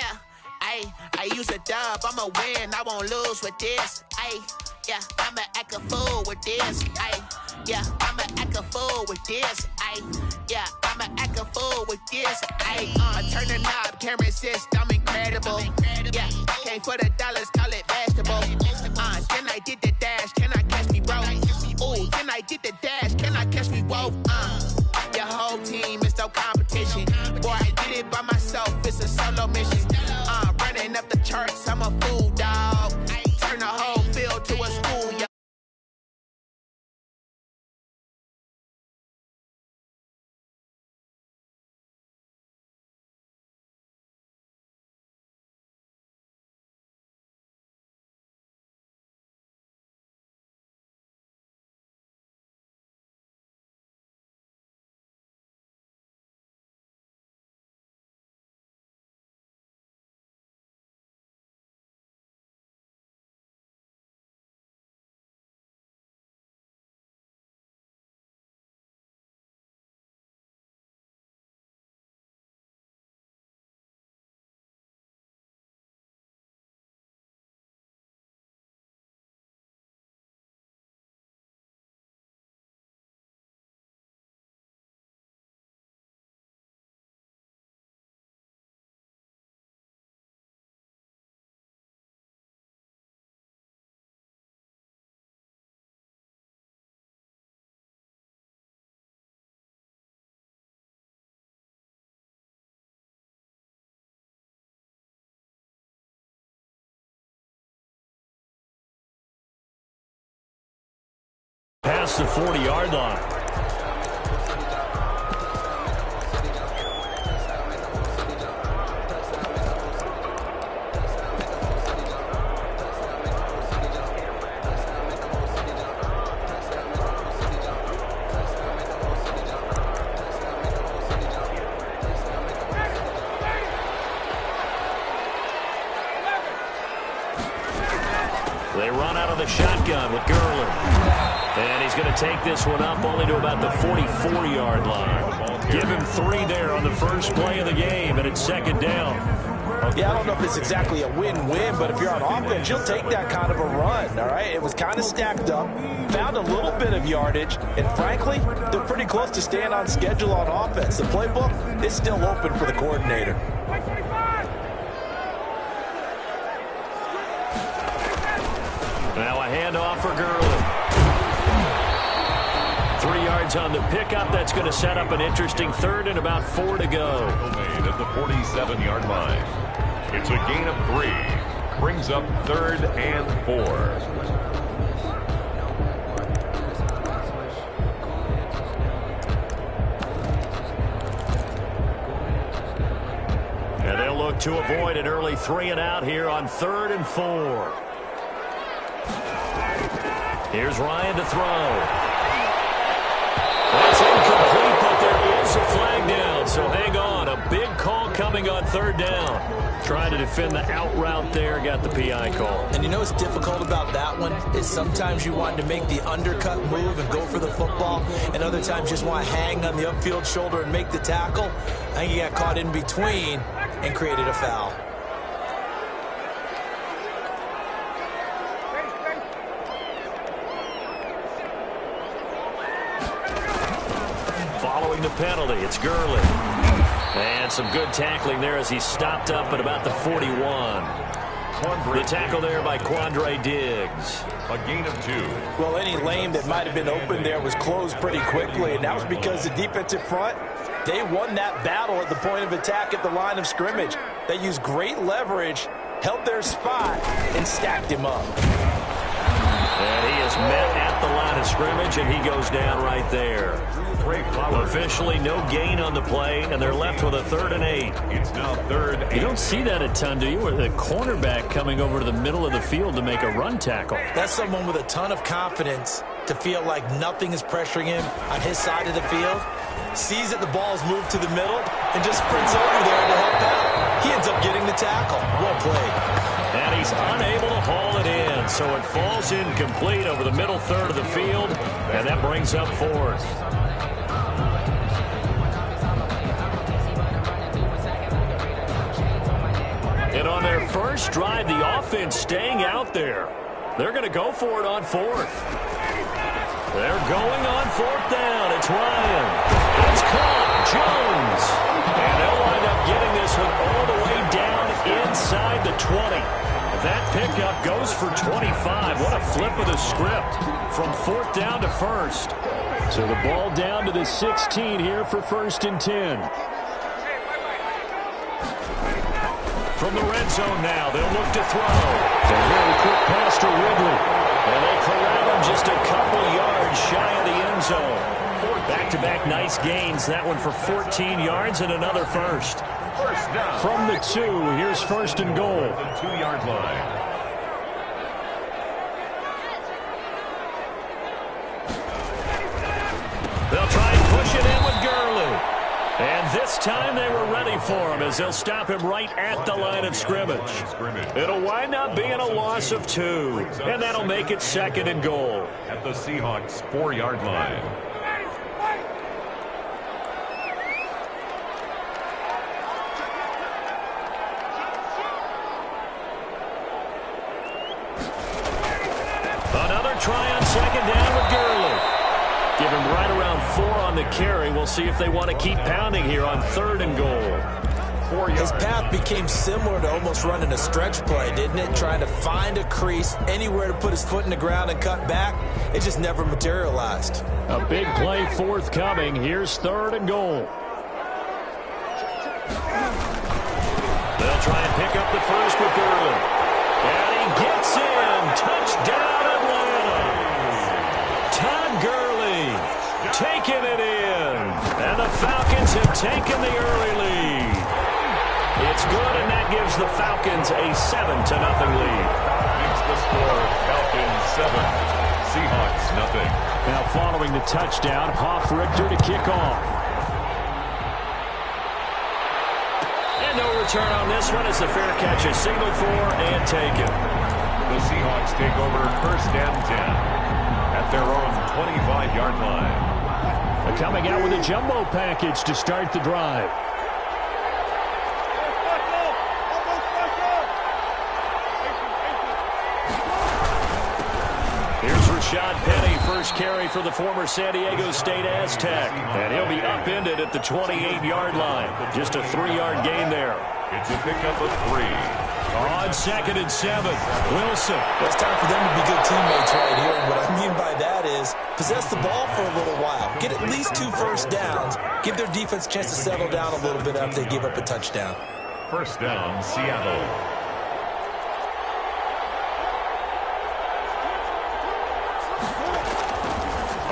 Yeah, I use a dub, I'ma win, I won't lose with this. Yeah, I'ma act a fool with this. Yeah, I'ma act a fool with this. Yeah, I'ma act a fool with this. Turn the knob, can't resist, I'm incredible. Yeah, came for the dollars, call it vegetable. Then I did the dash, can I catch me, bro? Ooh, then I did the dash, can I catch me, whoa? Your whole team is no competition. Boy, I did it by myself, it's a solo mission. Running up the charts, I'm a fool, dog. Turn the whole field to a school, yeah. Past the 40-yard line. They run out of the shotgun with Gurley. And he's going to take this one up only to about the 44-yard line. Give him 3 there on the first play of the game, and it's second down. Yeah, I don't know if it's exactly a win-win, but if you're on offense, you'll take that kind of a run, all right? It was kind of stacked up, found a little bit of yardage, and frankly, they're pretty close to staying on schedule on offense. The playbook is still open for the coordinator. Now a handoff for Gurley. 3 yards on the pickup. That's going to set up an interesting third and about 4 to go. Made at the 47-yard line. It's a gain of 3. Brings up 3rd and 4. And they'll look to avoid an early 3 and out here on 3rd and 4. Here's Ryan to throw. That's incomplete, but there is a flag down. So hang on. A big call coming on 3rd down. Trying to defend the out route there. Got the PI call. And you know what's difficult about that one is sometimes you want to make the undercut move and go for the football, and other times you just want to hang on the upfield shoulder and make the tackle. I think he got caught in between and created a foul. Following the penalty, it's Gurley. And some good tackling there as he stopped up at about the 41. The tackle there by Quandre Diggs. A gain of 2. Well, any lane that might have been open there was closed pretty quickly, and that was because the defensive front, they won that battle at the point of attack at the line of scrimmage. They used great leverage, held their spot, and stacked him up. And he is met at the line of scrimmage, and he goes down right there. Officially no gain on the play, and they're left with a 3rd and 8. It's now 3rd and 8. You don't see that a ton, do you? Where the cornerback coming over to the middle of the field to make a run tackle. That's someone with a ton of confidence to feel like nothing is pressuring him on his side of the field. Sees that the ball's moved to the middle and just sprints over there to help out. He ends up getting the tackle. Well played. And he's unable to haul it in, so it falls incomplete over the middle third of the field, and that brings up 4th. first drive, the offense staying out there. They're going to go for it on fourth. They're going on fourth down. It's Ryan. It's caught. Jones. And they'll wind up getting this one all the way down inside the 20. That pickup goes for 25. What a flip of the script from fourth down to first. So the ball down to the 16 here for 1st and 10. From the red zone now, they'll look to throw. A very quick pass to Ridley. And they corral him just a couple yards shy of the end zone. Back-to-back nice gains. That one for 14 yards and another first. From the 2, here's 1st and goal. The 2-yard line. They'll try and push it in with Gurley. And this time they were ready for him as they'll stop him right at the line of scrimmage. It'll wind up being a loss of 2, and that'll make it 2nd and goal. At the Seahawks 4-yard line. Another try on 2nd down with Gurley. Give him right around 4 on the carry. We'll see if they want to keep pounding here on 3rd and goal. His path became similar to almost running a stretch play, didn't it? Trying to find a crease, anywhere to put his foot in the ground and cut back. It just never materialized. A big play forthcoming. Here's 3rd and goal. They'll try and pick up the first with Gurley. And he gets in. Touchdown, Atlanta. Todd Gurley taking it in. And the Falcons have taken the early lead. It's good, and that gives the Falcons a 7-0 lead. Makes the score Falcons 7, Seahawks nothing. Now following the touchdown, Hoff-Richter to kick off. And no return on this one. It's a fair catch, a signal for and taken. The Seahawks take over 1st and 10 at their own 25-yard line. Coming out with a jumbo package to start the drive. Here's Rashad Penny, first carry for the former San Diego State Aztec. And he'll be upended at the 28-yard line. Just a 3-yard gain there. It's a pickup of 3. On 2nd and 7, Wilson. Well, it's time for them to be good teammates right here. And what I mean by that is possess the ball for a little while. Get at least 2 first downs. Give their defense a chance to settle down a little bit after they give up a touchdown. 1st down, Seattle.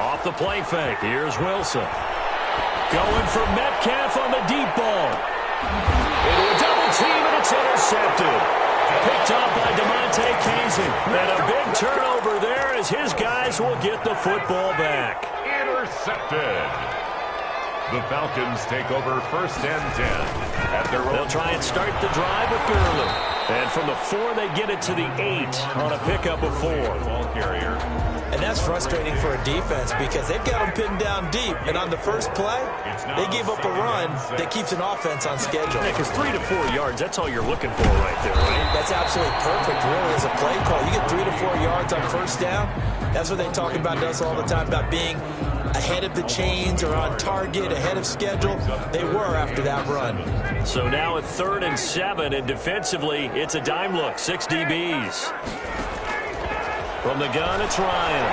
Off the play fake. Here's Wilson. Going for Metcalf on the deep ball. Into a double team, and it's intercepted. Picked up by DeMonte Casey. And a big turnover there as his guys will get the football back. Intercepted. The Falcons take over 1st and 10 at their own. They'll try and start the drive with Gurley. And from the 4, they get it to the 8 on a pickup of 4. Ball carrier. And that's frustrating for a defense because they've got them pinned down deep. And on the first play, they gave up a run that keeps an offense on schedule. Yeah, because 3 to 4 yards, that's all you're looking for right there, right? That's absolutely perfect, really, as a play call. You get 3 to 4 yards on first down. That's what they talk about us all the time, about being ahead of the chains or on target, ahead of schedule. They were after that run. So now at 3rd and 7, and defensively, it's a dime look, 6 DBs. From the gun, it's Ryan.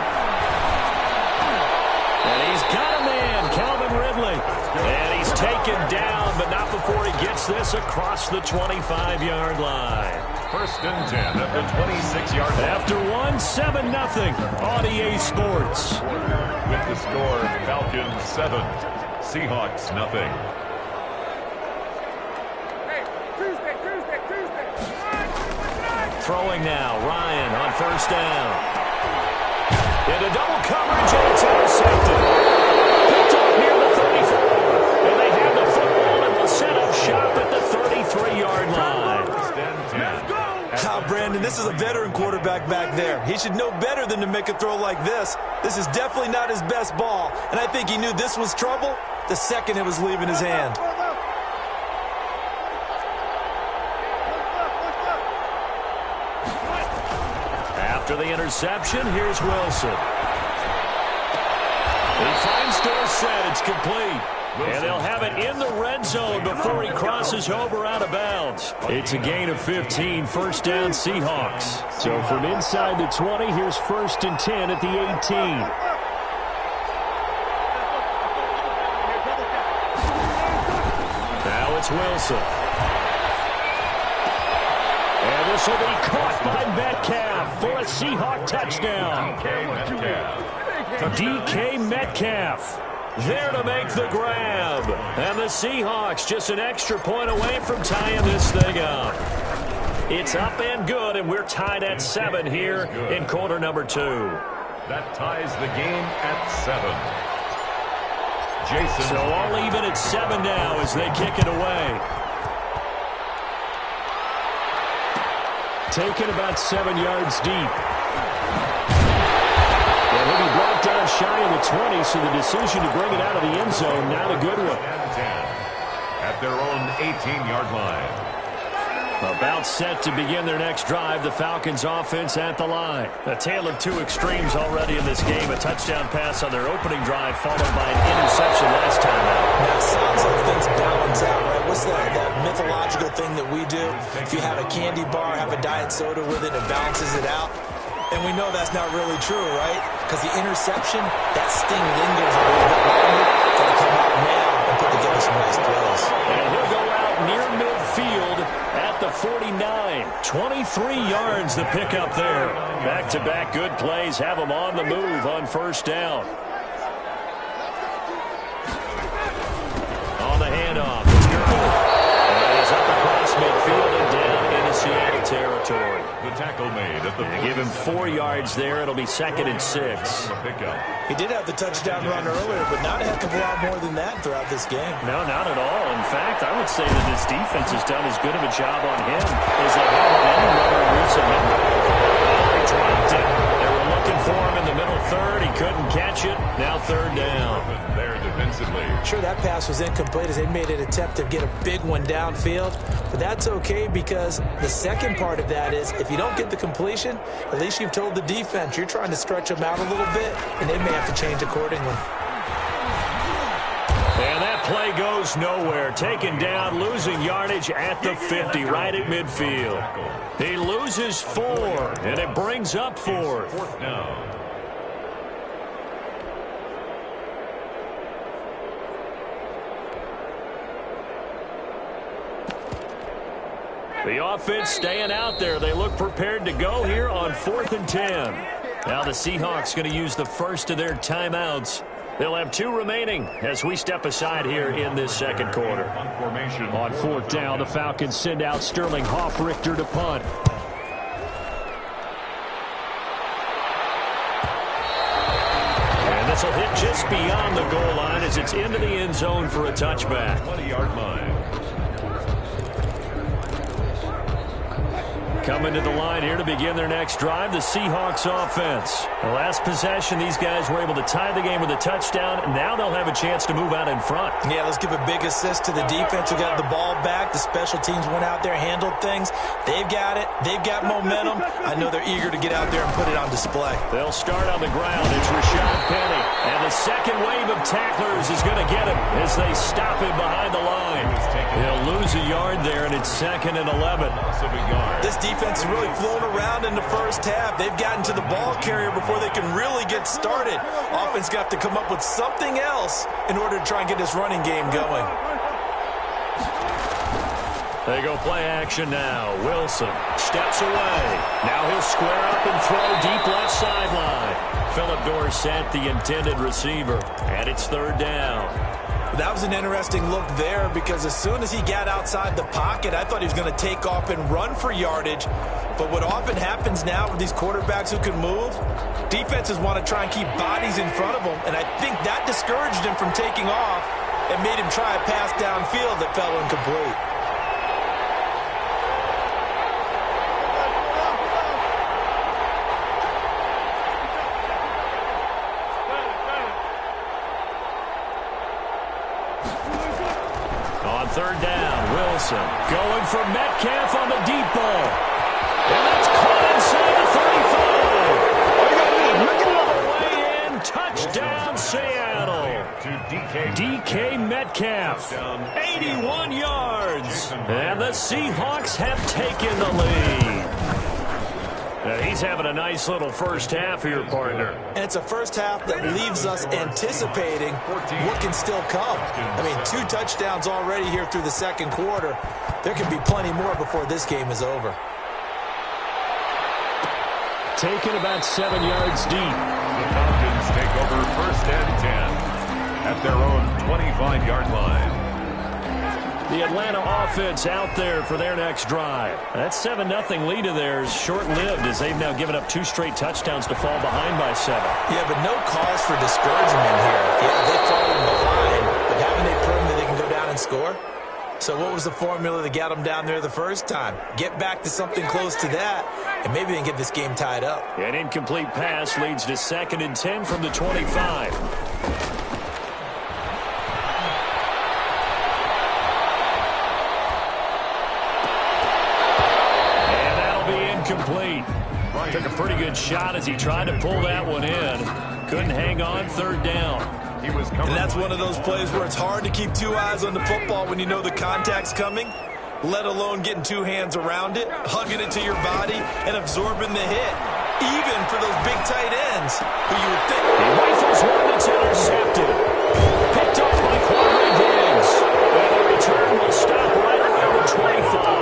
And he's got a man, Calvin Ridley. And he's taken down, but not before he gets this across the 25-yard line. 1st and 10 at the 26-yard line. After 1-7-0 on EA Sports. With the score, Falcons 7, Seahawks nothing. Throwing now, Ryan on 1st down. Into double coverage, and it's intercepted. Picked up near the 34. And they have the football and will set up shop at the 33-yard line. Brandon, this is a veteran quarterback back there. He should know better than to make a throw like this. This is definitely not his best ball, and I think he knew this was trouble the second it was leaving his hand. After the interception, here's Wilson. He finds Dorsett. It's complete. And they'll have it in the red zone before he crosses over out of bounds. It's a gain of 15, first down Seahawks. So from inside the 20, here's 1st and 10 at the 18. Now it's Wilson. And this will be caught by Metcalf for a Seahawk touchdown. DK Metcalf there to make the grab. And the Seahawks just an extra point away from tying this thing up. It's up and good, and we're tied at 7 here in quarter number 2. That ties the game at 7. Jason. So all even at 7 now as they kick it away. Taken about 7 yards deep. And he'll be brought down shy of the 20, so the decision to bring it out of the end zone, not a good one. At their own 18-yard line. About set to begin their next drive, the Falcons offense at the line. A tale of two extremes already in this game. A touchdown pass on their opening drive, followed by an interception last time out. Now, it sounds like things balance out, right? What's that mythological thing that we do? If you have a candy bar, have a diet soda with it, it balances it out. And we know that's not really true, right? Because the interception, that sting lingers a little bit longer. Got to come out now and put together some nice plays. And he'll go out near midfield at the 49. 23 yards the pickup there. Back-to-back good plays have them on the move on first down. On the handoff, it's Gurley. And he's up across midfield and down into Seattle territory. The tackle made at the give him 4 yards there. It'll be 2nd and 6. He did have the touchdown run earlier, but not a heck of a lot more than that throughout this game. No, not at all. In fact, I would say that this defense has done as good of a job on him as they have on any runner in recent memory. They dropped it. They were looking for him in the middle third. He couldn't catch it. Now 3rd down. There defensively. Sure, that pass was incomplete as they made an attempt to get a big one downfield. But that's okay because the second part of that is if you don't get the completion, at least you've told the defense you're trying to stretch them out a little bit, and they may have to change accordingly. And that play goes nowhere. Taken down, losing yardage at the 50, right at midfield. He loses 4, and it brings up 4th. 4th down. The offense staying out there. They look prepared to go here on 4th and 10. Now the Seahawks going to use the first of their timeouts. They'll have 2 remaining as we step aside here in this second quarter. On 4th down, the Falcons send out Sterling Hoffrichter to punt. And this will hit just beyond the goal line as it's into the end zone for a touchback. 20-yard line. Coming to the line here to begin their next drive, the Seahawks offense. The last possession, these guys were able to tie the game with a touchdown. Now they'll have a chance to move out in front. Yeah, let's give a big assist to the defense who got the ball back. The special teams went out there, handled things. They've got it. They've got momentum. I know they're eager to get out there and put it on display. They'll start on the ground. It's Rashad Penny. And the second wave of tacklers is going to get him as they stop him behind the line. He'll lose a yard there, and it's 2nd and 11. This defense has really flown around in the first half. They've gotten to the ball carrier before they can really get started. Offense got to come up with something else in order to try and get this running game going. They go play action now. Wilson steps away. Now he'll square up and throw deep left sideline. Philip Dorsett, the intended receiver. And it's 3rd down. That was an interesting look there because as soon as he got outside the pocket, I thought he was going to take off and run for yardage. But what often happens now with these quarterbacks who can move, defenses want to try and keep bodies in front of them. And I think that discouraged him from taking off and made him try a pass downfield that fell incomplete. On 3rd down, Wilson going for Metcalf on the deep ball. And that's caught inside the 35. touchdown, Seattle. DK Metcalf, 81 yards. And the Seahawks have taken the lead. He's having a nice little first half here, partner. And it's a first half that leaves us anticipating what can still come. I mean, 2 touchdowns already here through the second quarter. There can be plenty more before this game is over. Taken about 7 yards deep. The Falcons take over 1st and 10 at their own 25-yard line. The Atlanta offense out there for their next drive. That 7-0 lead of theirs short-lived as they've now given up 2 straight touchdowns to fall behind by 7. Yeah, but no cause for discouragement here. Yeah, they've fallen behind, but haven't they proven that they can go down and score? So what was the formula that got them down there the first time? Get back to something close to that, and maybe they can get this game tied up. An incomplete pass leads to 2nd and 10 from the 25. Complete. Took a pretty good shot as he tried to pull that one in. Couldn't hang on 3rd down. And that's one of those plays where it's hard to keep 2 eyes on the football when you know the contact's coming, let alone getting 2 hands around it, hugging it to your body, and absorbing the hit. Even for those big tight ends who you would think. He rifles one that's intercepted. Picked up by Quadri Diggs. And the return will stop right around the 25.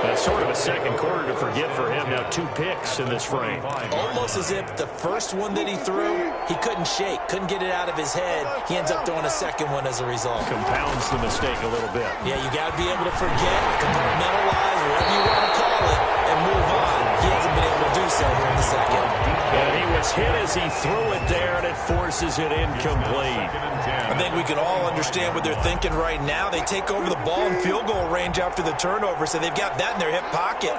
That's sort of a second quarter to forget for him. Now 2 picks in this frame. Almost as if the first one that he threw, he couldn't shake, couldn't get it out of his head. He ends up throwing a second one as a result. Compounds the mistake a little bit. Yeah, you got to be able to forget, compartmentalize, whatever you want to call it, and move on. He hasn't been able to do so here in the second. And he was hit as he threw it there, and it forces it incomplete. I think we can all understand what they're thinking right now. They take over the ball in field goal range after the turnover, so they've got that in their hip pocket.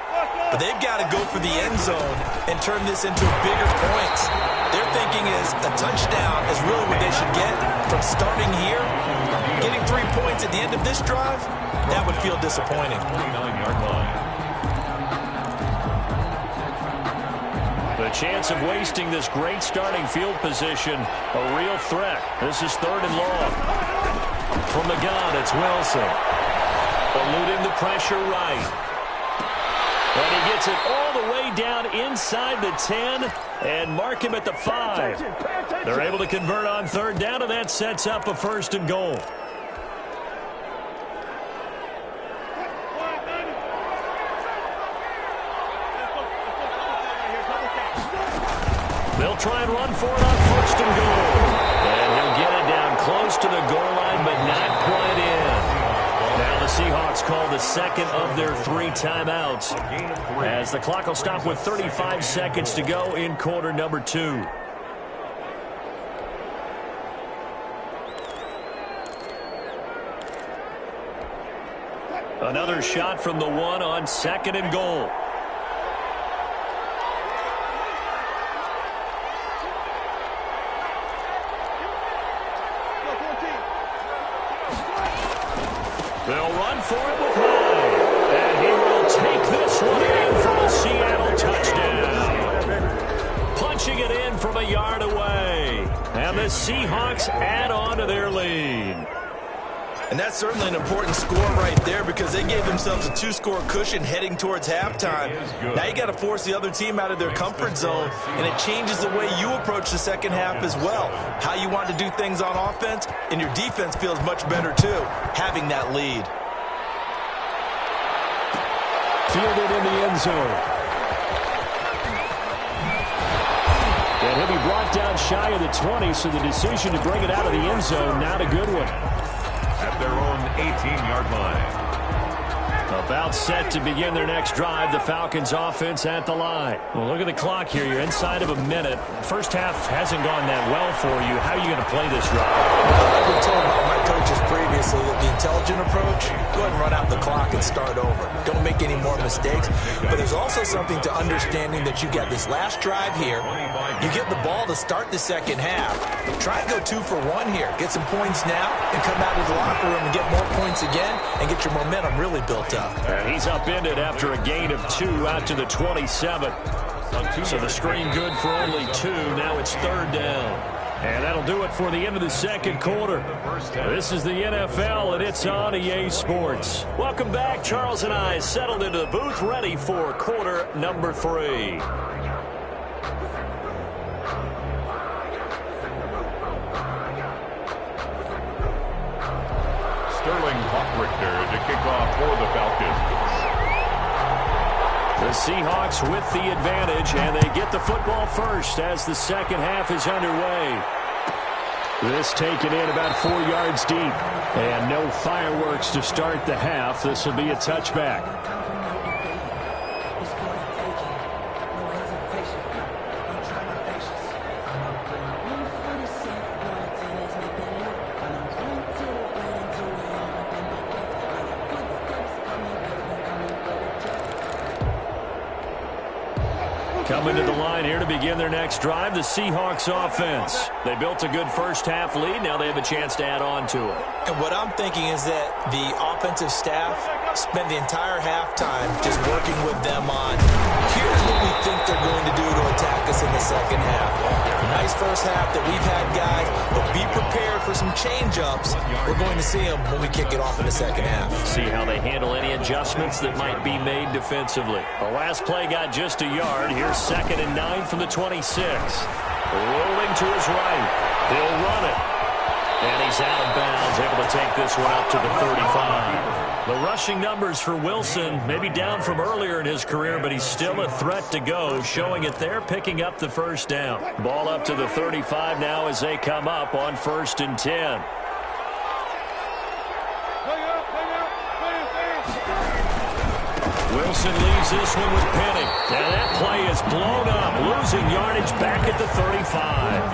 But they've got to go for the end zone and turn this into bigger points. Their thinking is a touchdown is really what they should get from starting here. Getting 3 points at the end of this drive, that would feel disappointing. 29-yard line. The chance of wasting this great starting field position, a real threat. This is 3rd and long. From the gun, it's Wilson. Eluding the pressure right. And he gets it all the way down inside the 10 and mark him at the 5. They're able to convert on 3rd down, and that sets up a 1st and goal. They'll try and run for it on 1st and goal. And he'll get it down close to the goal line, but not quite in. Now the Seahawks call the 2nd of their 3 timeouts, as the clock will stop with 35 seconds to go in quarter number 2. Another shot from the 1 on 2nd and goal. They'll run for it with Hyde. And he will take this one in for a Seattle touchdown. Punching it in from a yard away. And the Seahawks add on to their lead. And that's certainly an important score right there because they gave themselves a 2-score cushion heading towards halftime. Now you got to force the other team out of their comfort zone, and it changes the way you approach the second half as well. How you want to do things on offense, and your defense feels much better too, having that lead. Fielded in the end zone. And he'll be brought down shy of the 20, so the decision to bring it out of the end zone, not a good one. At their own 18-yard line. About set to begin their next drive, the Falcons offense at the line. Well, look at the clock here. You're inside of a minute. First half hasn't gone that well for you. How are you going to play this drive? Well, I've been told by my coaches previously that the intelligent approach, go ahead and run out the clock and start over. Don't make any more mistakes. But there's also something to understanding that you got this last drive here. You get the ball to start the second half. Try and go 2 for 1 here. Get some points now and come out of the locker room and get more points again and get your momentum really built up. And he's upended after a gain of 2 out to the 27. So the screen good for only 2. Now it's 3rd down. And that'll do it for the end of the second quarter. This is the NFL, and it's on EA Sports. Welcome back. Charles and I settled into the booth, ready for quarter number 3. Sterling Hawk-Richter to kick off for the Falcons. The Seahawks with the advantage, and they get the football first as the second half is underway. This taken in about 4 yards deep, and no fireworks to start the half. This will be a touchback. Coming to the line here to begin their next drive, the Seahawks offense. They built a good first-half lead. Now they have a chance to add on to it. And what I'm thinking is that the offensive staff spent the entire halftime just working with them on, here's what we think they're going to do to attack us in the second half. Nice first half that we've had, guys, but be prepared for some change-ups. We're going to see them when we kick it off in the second half. See how they handle any adjustments that might be made defensively. The last play got just a yard. Here's 2nd and 9 from the 26. Rolling to his right. He'll run it. And he's out of bounds, able to take this one up to the 35. The rushing numbers for Wilson, maybe down from earlier in his career, but he's still a threat to go, showing it there, picking up the first down. Ball up to the 35 now as they come up on 1st and 10. Wilson leaves this one with Penny. And that play is blown up, losing yardage back at the 35.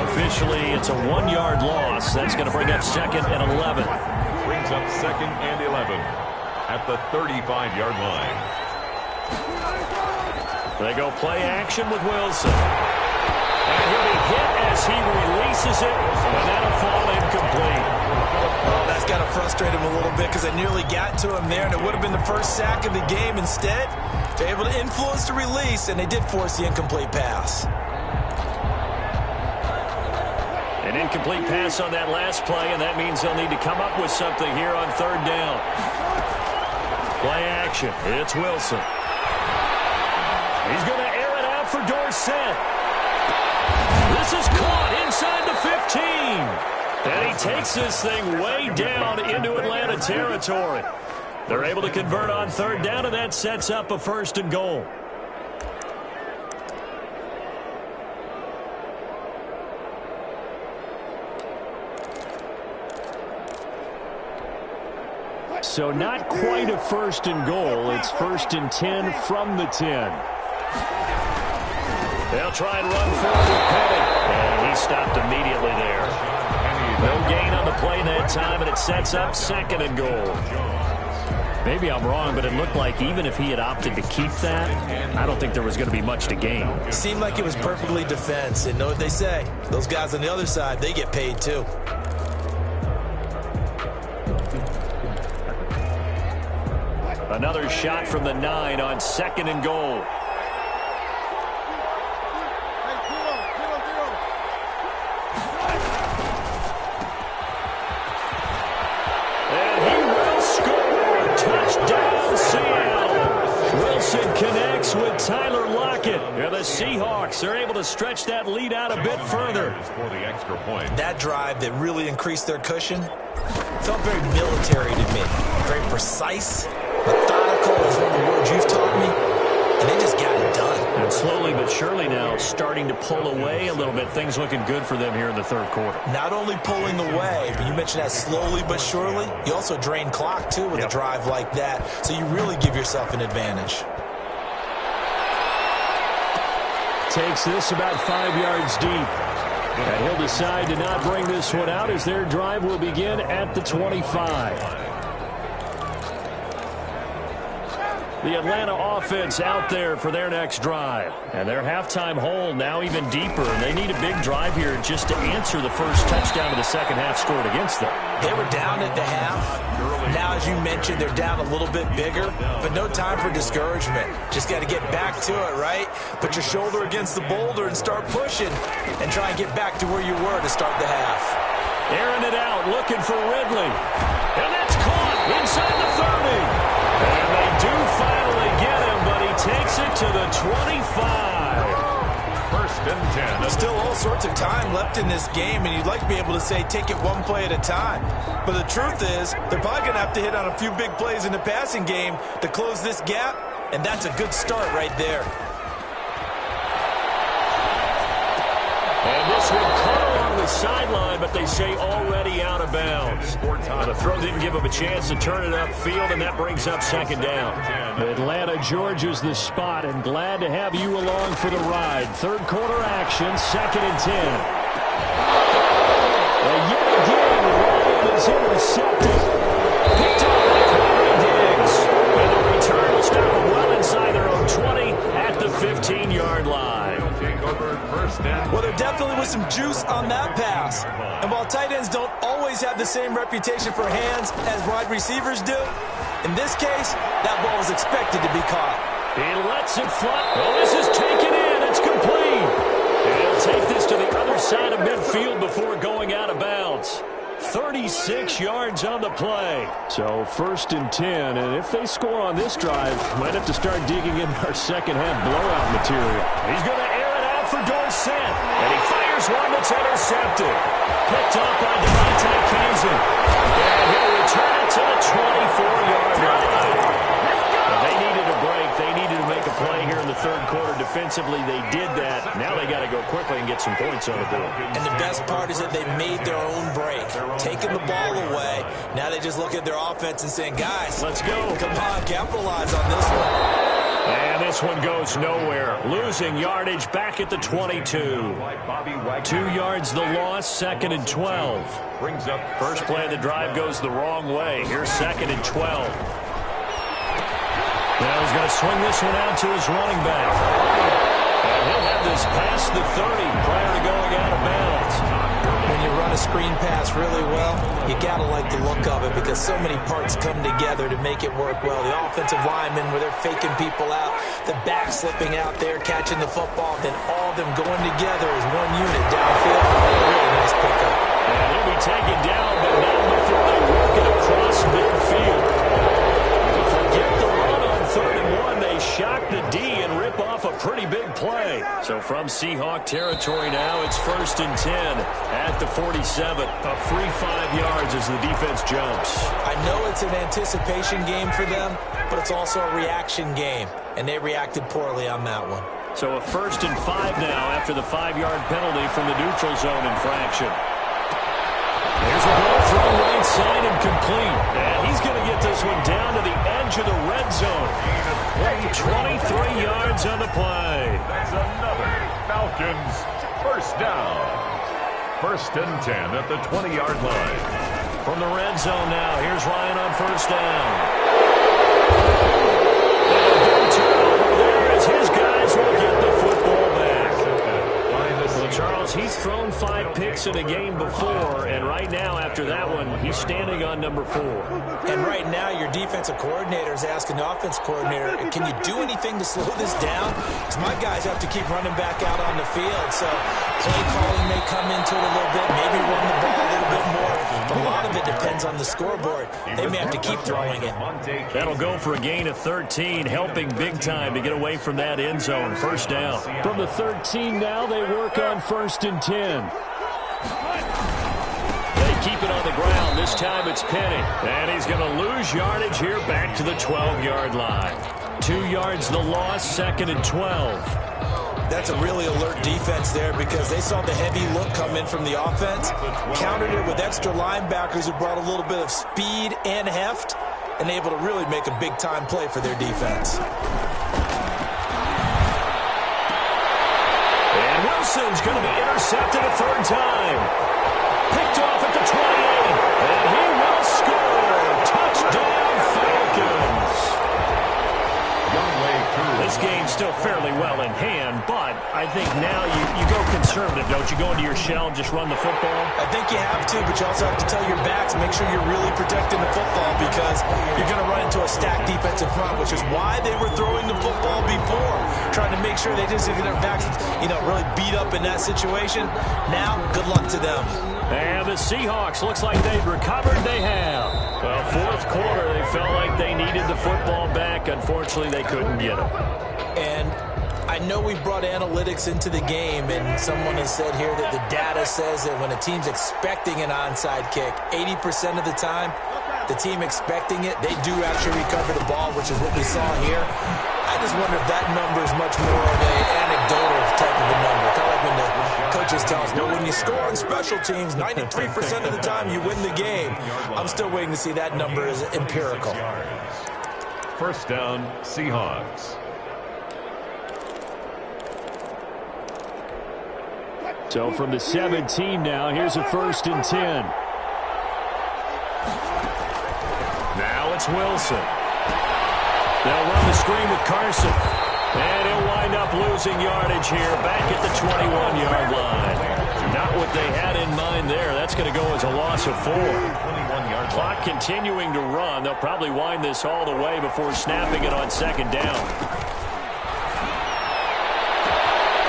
Officially, it's a 1-yard loss. That's going to bring up 2nd and 11. Brings up 2nd and 11 at the 35-yard line. They go play action with Wilson. And he'll be hit as he releases it, and that'll fall incomplete. Oh, that's got to frustrate him a little bit because they nearly got to him there, and it would have been the first sack of the game. Instead, they're able to influence the release, and they did force the incomplete pass. An incomplete pass on that last play, and that means they'll need to come up with something here on 3rd down. Play action. It's Wilson. He's going to air it out for Dorsett. This is caught inside the 15. And he takes this thing way down into Atlanta territory. They're able to convert on 3rd down, and that sets up a 1st and goal. So not quite a 1st and goal. It's 1st and 10 from the 10. They'll try and run forward with Penny. And he stopped immediately there. No gain on the play that time, and it sets up 2nd and goal. Maybe I'm wrong, but it looked like even if he had opted to keep that, I don't think there was going to be much to gain. It seemed like it was perfectly defense, and know what they say. Those guys on the other side, they get paid too. Another shot from the 9 on 2nd and goal. Touchdown, Seattle. Wilson connects with Tyler Lockett. And the Seahawks are able to stretch that lead out a bit further. For the extra point. That drive that really increased their cushion felt very military to me. Very precise, methodical is one of the words you've taught me. And they just got it done. And slowly but surely now starting to pull away a little bit. Things looking good for them here in the 3rd quarter. Not only pulling away, but you mentioned that slowly but surely. You also drain clock, too, with a drive like that. So you really give yourself an advantage. Takes this about 5 yards deep. And he'll decide to not bring this one out as their drive will begin at the 25. The Atlanta offense out there for their next drive. And their halftime hole now even deeper. And they need a big drive here just to answer the first touchdown of the second half scored against them. They were down at the half. Now, as you mentioned, they're down a little bit bigger, but no time for discouragement. Just got to get back to it, right? Put your shoulder against the boulder and start pushing and try and get back to where you were to start the half. Airing it out, looking for Ridley. And that's caught inside the 30. And they do finally get him, but he takes it to the 25. First and 10. There's still all sorts of time left in this game, and you'd like to be able to say take it one play at a time. But the truth is, they're probably going to have to hit on a few big plays in the passing game to close this gap, and that's a good start right there. And this one caught along the sideline, but they say already out of bounds. And the throw didn't give him a chance to turn it upfield, and that brings up second down. Atlanta, Georgia's the spot, and glad to have you along for the ride. Third quarter action, second and 10. And yet again, Ryan is intercepted. Picked up by Corey Diggs. And the return will stop them well inside their own 20 at the 15-yard line. Well, there definitely was some juice on that pass. And while tight ends don't always have the same reputation for hands as wide receivers do, in this case, that ball was expected to be caught. He lets it fly. Well, this is taken in. It's complete. And he'll take this to the other side of midfield before going out of bounds. 36 yards on the play. So first and 10, and if they score on this drive, might have to start digging in our second half blowout material. He's going to air it out for Dorsett, and he fires one that's intercepted. Picked up by Devontae Kazin. And he'll return it to the 24-yard line. They needed a break. They needed to make a play here in the third quarter defensively. They did that. Now they got to go quickly and get some points on the board. And the best part is that they made their own break, taking the ball away. Now they just look at their offense and saying, guys, let's go. Come on, capitalize on this one. And this one goes nowhere. Losing yardage back at the 22. 2 yards the loss, second and 12. First play of the drive goes the wrong way. Here's second and 12. Now he's going to swing this one out to his running back. And he'll have this past the 30 prior to going out of bounds. When you run a screen pass really well, you got to like the look of it because so many parts come together to make it work well. The offensive linemen, where they're faking people out, the back slipping out there, catching the football, then all of them going together as one unit downfield. Really nice pickup. And he'll be taken down, but not before they work it across midfield. Forget the run on 3rd and 1. They shock the D and rip off a pretty big play. So from Seahawk territory now, it's 1st and 10 at the 47. A free 5 yards as the defense jumps. I know it's an anticipation game for them, but it's also a reaction game, and they reacted poorly on that one. So a 1st and 5 now after the 5-yard penalty from the neutral zone infraction. There's a ball thrown right side and complete. And he's going to get this one down to the edge of the red zone. 23 yards on the play. That's another Falcons first down. 1st and 10 at the 20-yard line. From the red zone now, here's Ryan on 1st down. And a big turnover there as his guys will get the football back. Well, Charles, he's thrown 5 picks in a game before, and right now, after that one, he's standing on number 4. And right now, your defensive coordinator is asking the offense coordinator, can you do anything to slow this down? Because my guys have to keep running back out on the field, so play calling may come into it a little bit, maybe run the ball a little bit more. But a lot of it depends on the scoreboard. They may have to keep throwing it. That'll go for a gain of 13, helping big time to get away from that end zone. 1st down. From the 13 now, they work on 1st and 10. They keep it on the ground. This time it's Penny. And he's going to lose yardage here back to the 12-yard line. 2 yards the loss, 2nd and 12. That's a really alert defense there because they saw the heavy look come in from the offense, countered it with extra linebackers who brought a little bit of speed and heft, and able to really make a big-time play for their defense. Wilson's going to be intercepted a third time. Picked off at the 28, and he will score. Touchdown, Falcons. This game's still fairly well in hand, but I think now you go conservative, don't you? Go into your shell and just run the football? I think you have to, but you also have to tell your backs, make sure you're really protecting the football because you're going to run into a stacked defensive front, which is why they were throwing the football before, trying to make sure they just get their backs, really beat up in that situation. Now, good luck to them. And the Seahawks, looks like they've recovered. They have. Well, fourth quarter, they felt like they needed the football back. Unfortunately, they couldn't get it. And I know we brought analytics into the game, and someone has said here that the data says that when a team's expecting an onside kick, 80% of the time, the team expecting it, they do actually recover the ball, which is what we saw here. I just wonder if that number is much more of an anecdotal type of a number. Kind of like when the coaches tell us, well, when you score on special teams, 93% of the time you win the game. I'm still waiting to see that number is empirical. First down, Seahawks. So from the 17 now, here's a 1st and 10. Now it's Wilson. They'll run the screen with Carson. And he'll wind up losing yardage here back at the 21-yard line. Not what they had in mind there. That's going to go as a loss of 4. Clock continuing to run. They'll probably wind this all the way before snapping it on 2nd down.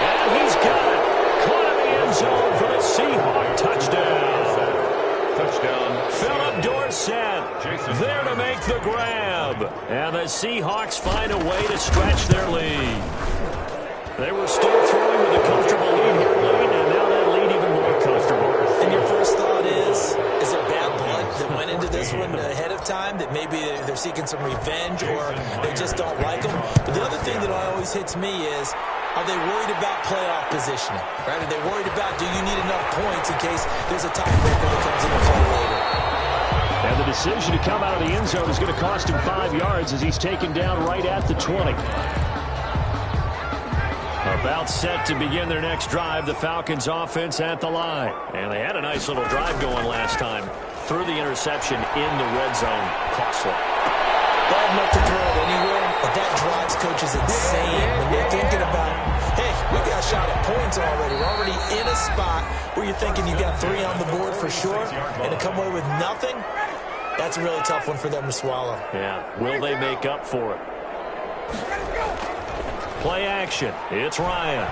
And he's got it. Caught in the end zone for the Seahawk touchdown. Philip Dorsett there to make the grab. And the Seahawks find a way to stretch their lead. They were still throwing with a comfortable lead here late, and now that lead even more comfortable. And your first thought is there bad blood that went into this one ahead of time, that maybe they're seeking some revenge or they just don't like them? But the other thing that always hits me is, are they worried about playoff positioning? Right? Are they worried about, do you need enough points in case there's a tiebreaker that comes into play later? And the decision to come out of the end zone is going to cost him 5 yards as he's taken down right at the 20. About set to begin their next drive, the Falcons offense at the line. And they had a nice little drive going last time. Threw the interception in the red zone. Costly. Bad enough to throw it anywhere, but that drives coaches insane when they're thinking about, hey, we got a shot at points already. We're already in a spot where you're thinking you got 3 on the board for sure, and to come away with nothing, that's a really tough one for them to swallow. Yeah, will they make up for it? Play action. It's Ryan.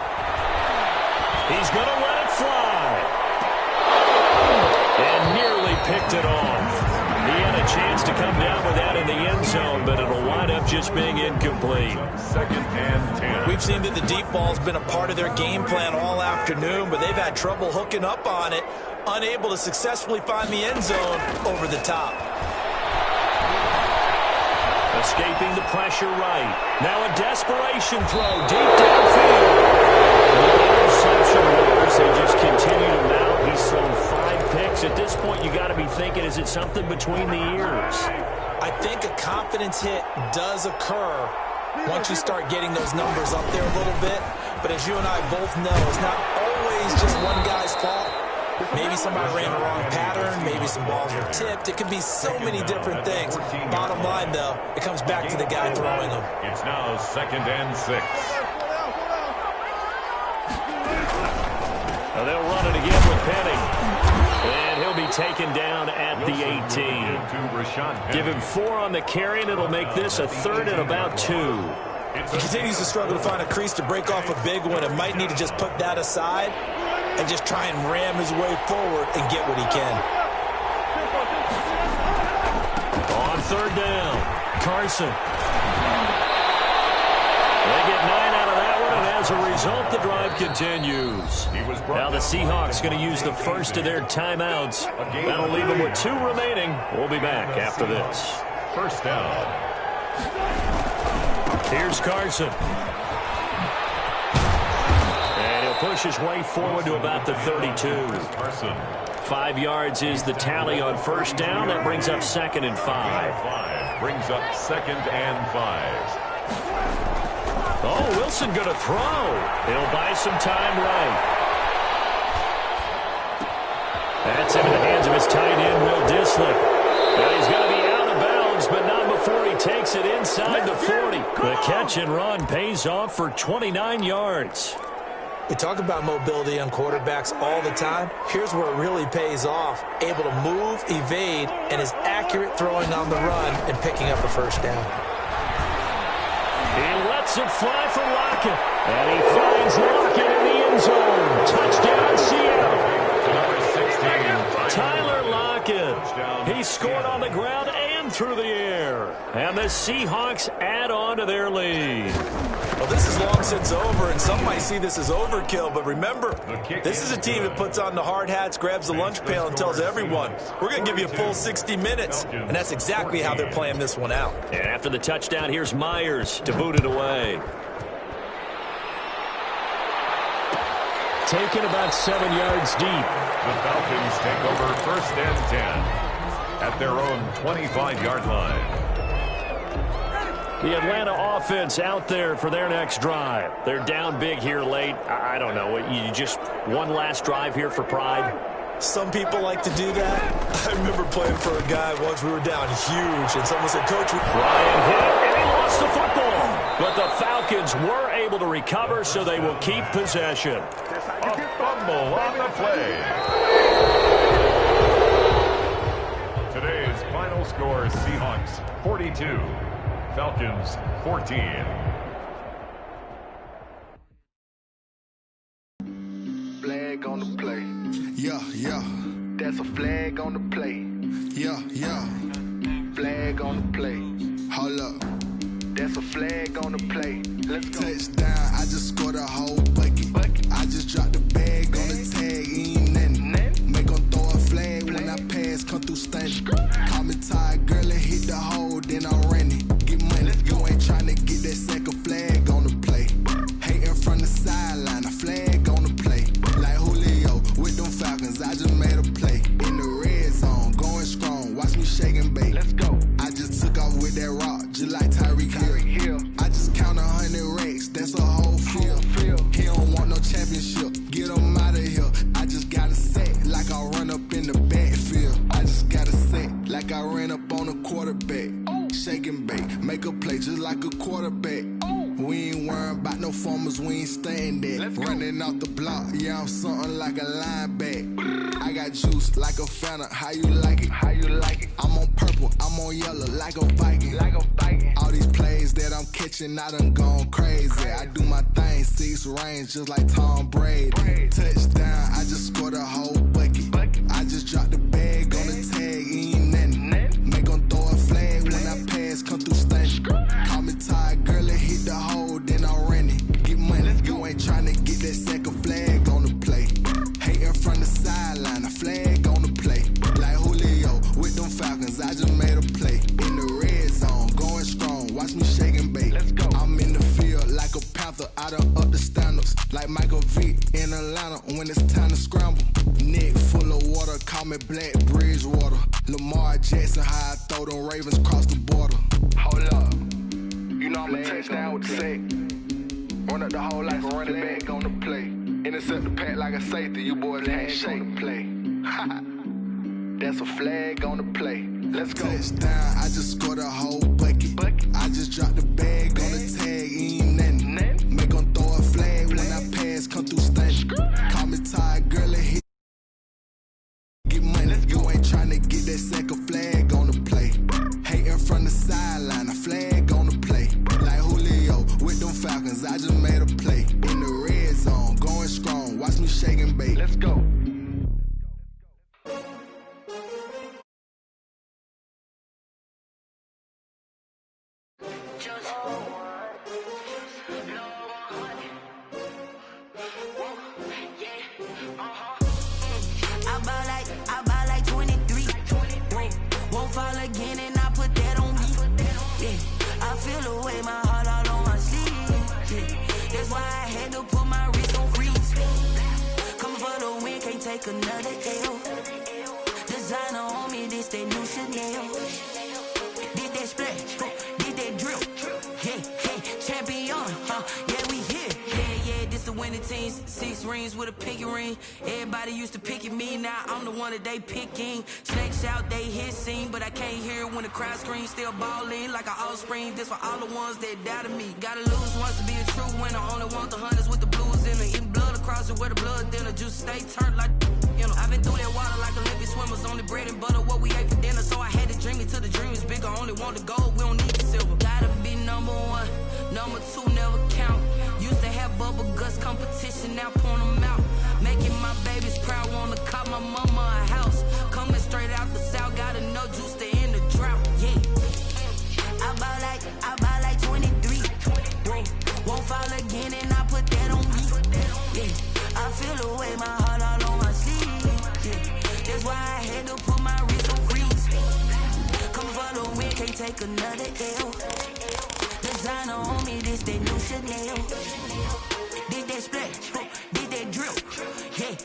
He's going to let it fly. And nearly picked it off. He had a chance to come down with that in the end zone, but it'll wind up just being incomplete. 2nd and 10. We've seen that the deep ball's been a part of their game plan all afternoon, but they've had trouble hooking up on it, unable to successfully find the end zone over the top. Escaping the pressure right. Now a desperation throw deep downfield. The interception wars, they just continue to mount. He's thrown 5 picks. At this point, you got to be thinking, is it something between the ears? I think a confidence hit does occur once you start getting those numbers up there a little bit. But as you and I both know, it's not always just one guy's fault. Maybe somebody ran the wrong pattern. Maybe some balls were tipped. It could be so many different things. Bottom line, though, it comes back to the guy throwing them. It's now 2nd and 6. Now they'll run it again with Penning. And he'll be taken down at the 18. Give him 4 on the carry, and it'll make this a 3rd and about 2. He continues to struggle to find a crease to break off a big one and might need to just put that aside and just try and ram his way forward and get what he can. On 3rd down, Carson. They get 9 out of that one, and as a result, the drive continues. Now the Seahawks going to use the first of their timeouts. That'll leave them with 2 remaining. We'll be back after this. First down. Here's Carson. And he'll push his way forward to about the 32. 5 yards is the tally on first down. That brings up 2nd and 5. Brings up 2nd and 5. Oh, Wilson going to throw. He'll buy some time right. That's into the hands of his tight end, Will Dissly. Now he's going to be out of bounds, but not before he takes it inside the 40. The catch and run pays off for 29 yards. We talk about mobility on quarterbacks all the time. Here's where it really pays off. Able to move, evade, and is accurate throwing on the run and picking up a first down. He lets it fly for Lockett. And he finds Lockett in the end zone. Touchdown, Seattle. Tyler Lockett. He scored on the ground and through the air. And the Seahawks add on to their lead. Well, this is long since over, and some might see this as overkill, but remember, this is a team that puts on the hard hats, grabs the lunch pail, and tells everyone, we're going to give you a full 60 minutes, and that's exactly how they're playing this one out. And after the touchdown, here's Myers to boot it away. Taken about 7 yards deep. The Falcons take over 1st and 10 at their own 25-yard line. The Atlanta offense out there for their next drive. They're down big here late. I don't know. You just one last drive here for pride? Some people like to do that. I remember playing for a guy once we were down huge, and someone said, Coach, Ryan hit it, and he lost the football. But the Falcons were able to recover, so they will keep possession. A fumble on the play. Today's final score, Seahawks 42. Falcons 14. Flag on the play. Yeah, yeah. That's a flag on the play. Yeah, yeah. Flag on the play. Hold up. That's a flag on the play. Let's go. Touchdown, I just scored a whole bucket. I just dropped the bag on the tag, ain't nothing. Make 'em throw a flag when I pass, come through stunning. Call me tired, girl, and hit the hole, then I'm running. Get money, you ain't tryna get that second flag on the play. Hating from the sideline, a flag on the play. Like Julio with them Falcons, I just made a play. In the red zone, going strong, watch me shake and bake. Let's go. I just took off with that rock, just like Tyreek Hill. I just count 100 racks, that's a whole field. He don't want no championship, get him out of here. I just got a set, like I run up in the backfield. I just got a set, like I ran up on a quarterback. Shake and bake, make a play just like a quarterback. We ain't worrying about no formers, we ain't staying there. Running off the block, yeah, I'm something like a linebacker. I got juice like a Fanta, how you like it? How you like it? I'm on purple, I'm on yellow, like a Viking. Like a Viking. All these plays that I'm catching, I done gone crazy. I do my thing, 6 range, just like Tom Brady. Touchdown, I just scored a whole bucket. I just dropped the bag on the tag, ain't nothing. Make 'em throw a flag when I pass, come through stunning. Call me tired, girl, and hit the hole, then I'm running. Get money, you ain't tryna get that second flag on the play. Hating from the sideline, a flag on the play. Like Julio with them Falcons, I just made a play. In the red zone, going strong, watch me shake and bake. Let's go. I'm in the field like a Panther, I done up the standards. Like Michael Vick in Atlanta when it's time to scramble. Neck full of water, call me Black Bridgewater. Lamar Jackson, how I throw them Ravens cross the border. Hold up. You know I'm a touchdown with the sack. Run up the hole like a running back on the play. Intercept the pack like a safety. You boys can't shake the play. That's a flag on the play. Let's go. Touchdown, I just scored a whole bucket. I just dropped the bag on the tag, ain't nothing. Make 'em throw a flag when I pass, come through stunning. Call me tired, girl, and hit. Get money, you ain't tryna get that second flag on the play. Hating from the sideline, a flag on the play. Like Julio with them Falcons, I just made a play. In the red zone, going strong, watch me shake and bake. Let's go. I buy like 23. Won't fall again and I put that on me. Yeah, I feel the way, my heart all on my sleeve. Yeah, that's why I had to put my wrist on freeze. Coming for the win, can't take another L. Designer on me, this that new Chanel. Did that splash, did that drill. Yeah, champion, yeah, we here. Yeah, this the winning the teens, 6 rings with a pinky ring. Everybody used to pick at me, now I'm the one that they picking. Snakes out, they hissing, but I can't hear when the crowd screams. Still balling like an offspring. This for all the ones that doubted me. Gotta lose once to be a true winner. Only want the hunters with the blues in it. Eating blood across it where the blood thinner. Juice stay turned like, you know. I've been through that water like Olympic swimmers. Only bread and butter, what we ate for dinner. So I had to dream it till the dream is bigger. Only want the gold, we don't need the silver. Gotta be number 1, number 2 never count. Used to have bubble guts competition, now point them out. Making my babies proud, wanna cop my mama a house. Coming straight out the south, gotta know juice to end the drought. Yeah, I buy like 23. Won't fall again, and I put that on me. Yeah, I feel the way, my heart all on my sleeve. Yeah, that's why I had to put my wrist on freeze. Coming for the win, can't take another L. Designer on me, this that new Chanel. Did that splash, did that drip. Yeah,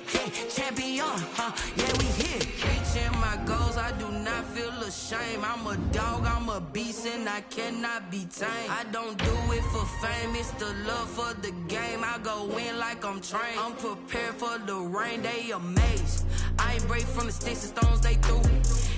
champion, yeah, we here. Reaching my goals, I do not feel ashamed. I'm a dog, I'm a beast, and I cannot be tamed. I don't do it for fame, it's the love for the game. I go in like I'm trained. I'm prepared for the rain, they amazed. I ain't break from the sticks and stones they threw.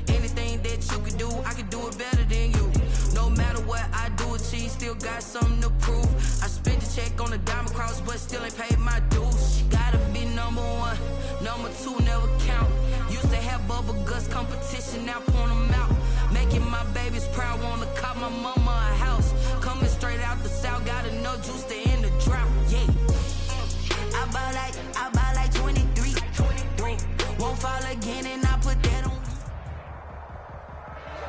Anything that you can do, I can do it better than you. No matter what I do, achieve, still got something to prove. I spent the check on the diamond cross, but still ain't paid my dues. Gotta be number 1, number 2 never count. Used to have bubble guts competition, now point them out. Making my babies proud, wanna cop my mama a house. Coming straight out the south, gotta know juice to end the drought. Yeah, I buy like 23. Won't fall again, and I put that on.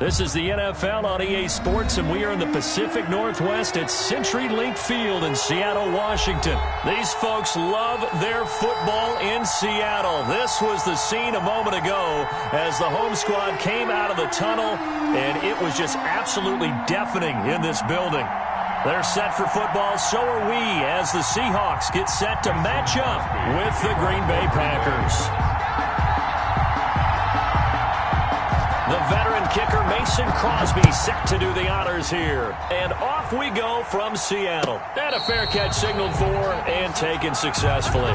This is the NFL on EA Sports, and we are in the Pacific Northwest at CenturyLink Field in Seattle, Washington. These folks love their football in Seattle. This was the scene a moment ago as the home squad came out of the tunnel, and it was just absolutely deafening in this building. They're set for football, so are we, as the Seahawks get set to match up with the Green Bay Packers. The veteran kicker Mason Crosby set to do the honors here. And off we go from Seattle. And a fair catch signaled for and taken successfully.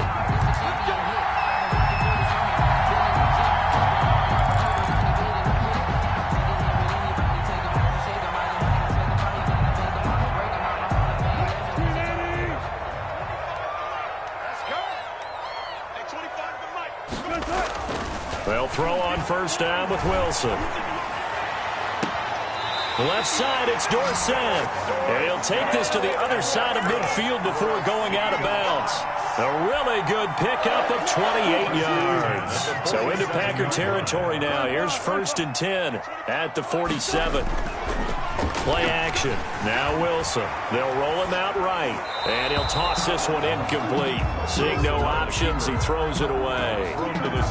They'll throw on first down with Wilson. Left side, it's Dorsett. And he'll take this to the other side of midfield before going out of bounds. A really good pickup of 28 yards. So into Packer territory now. Here's 1st and 10 at the 47. Play action. Now Wilson. They'll roll him out right. And he'll toss this one incomplete. Seeing no options, he throws it away.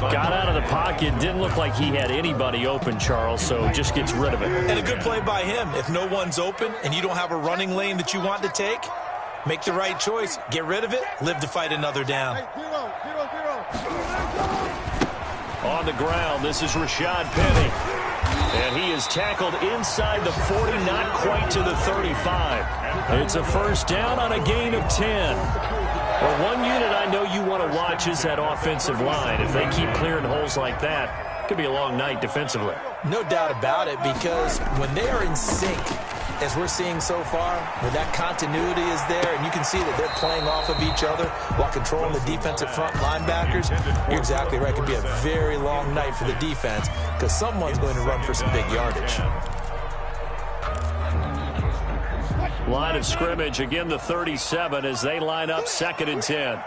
Got out of the pocket. Didn't look like he had anybody open, Charles, so just gets rid of it. And a good play by him. If no one's open and you don't have a running lane that you want to take, make the right choice. Get rid of it. Live to fight another down. On the ground, this is Rashad Penny. And he is tackled inside the 40, not quite to the 35. It's a first down on a gain of 10. Well, one unit I know you want to watch is that offensive line. If they keep clearing holes like that, it could be a long night defensively. No doubt about it, because when they are in sync, as we're seeing so far, where that continuity is there, and you can see that they're playing off of each other while controlling the defensive front linebackers, you're exactly right. It could be a very long night for the defense because someone's going to run for some big yardage. Line of scrimmage, again the 37 as they line up 2nd and 10.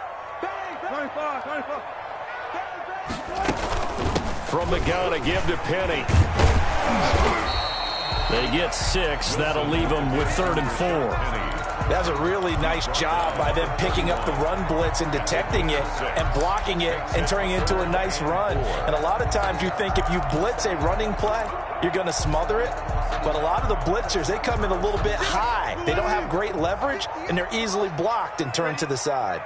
From the gun, a give to Penny. They get 6. That'll leave them with 3rd and 4. That's a really nice job by them picking up the run blitz and detecting it and blocking it and turning it into a nice run. And a lot of times you think if you blitz a running play, you're going to smother it. But a lot of the blitzers, they come in a little bit high. They don't have great leverage, and they're easily blocked and turned to the side.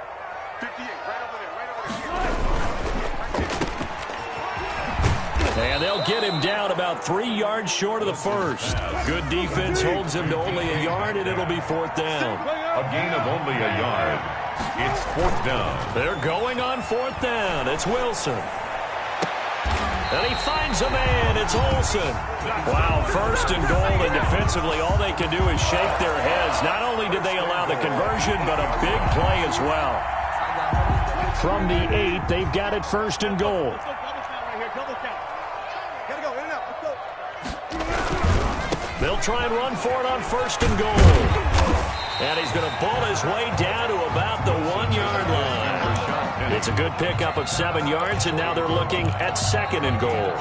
And they'll get him down about 3 yards short of the first. Good defense holds him to only a yard, and it'll be 4th down. A gain of only a yard. It's 4th down. They're going on 4th down. It's Wilson. And he finds a man. It's Olsen. Wow, 1st and goal, and defensively all they can do is shake their heads. Not only did they allow the conversion, but a big play as well. From the 8, they've got it 1st and goal. They'll try and run for it on 1st and goal. And he's going to ball his way down to about the 1-yard line. It's a good pickup of 7 yards, and now they're looking at 2nd and goal.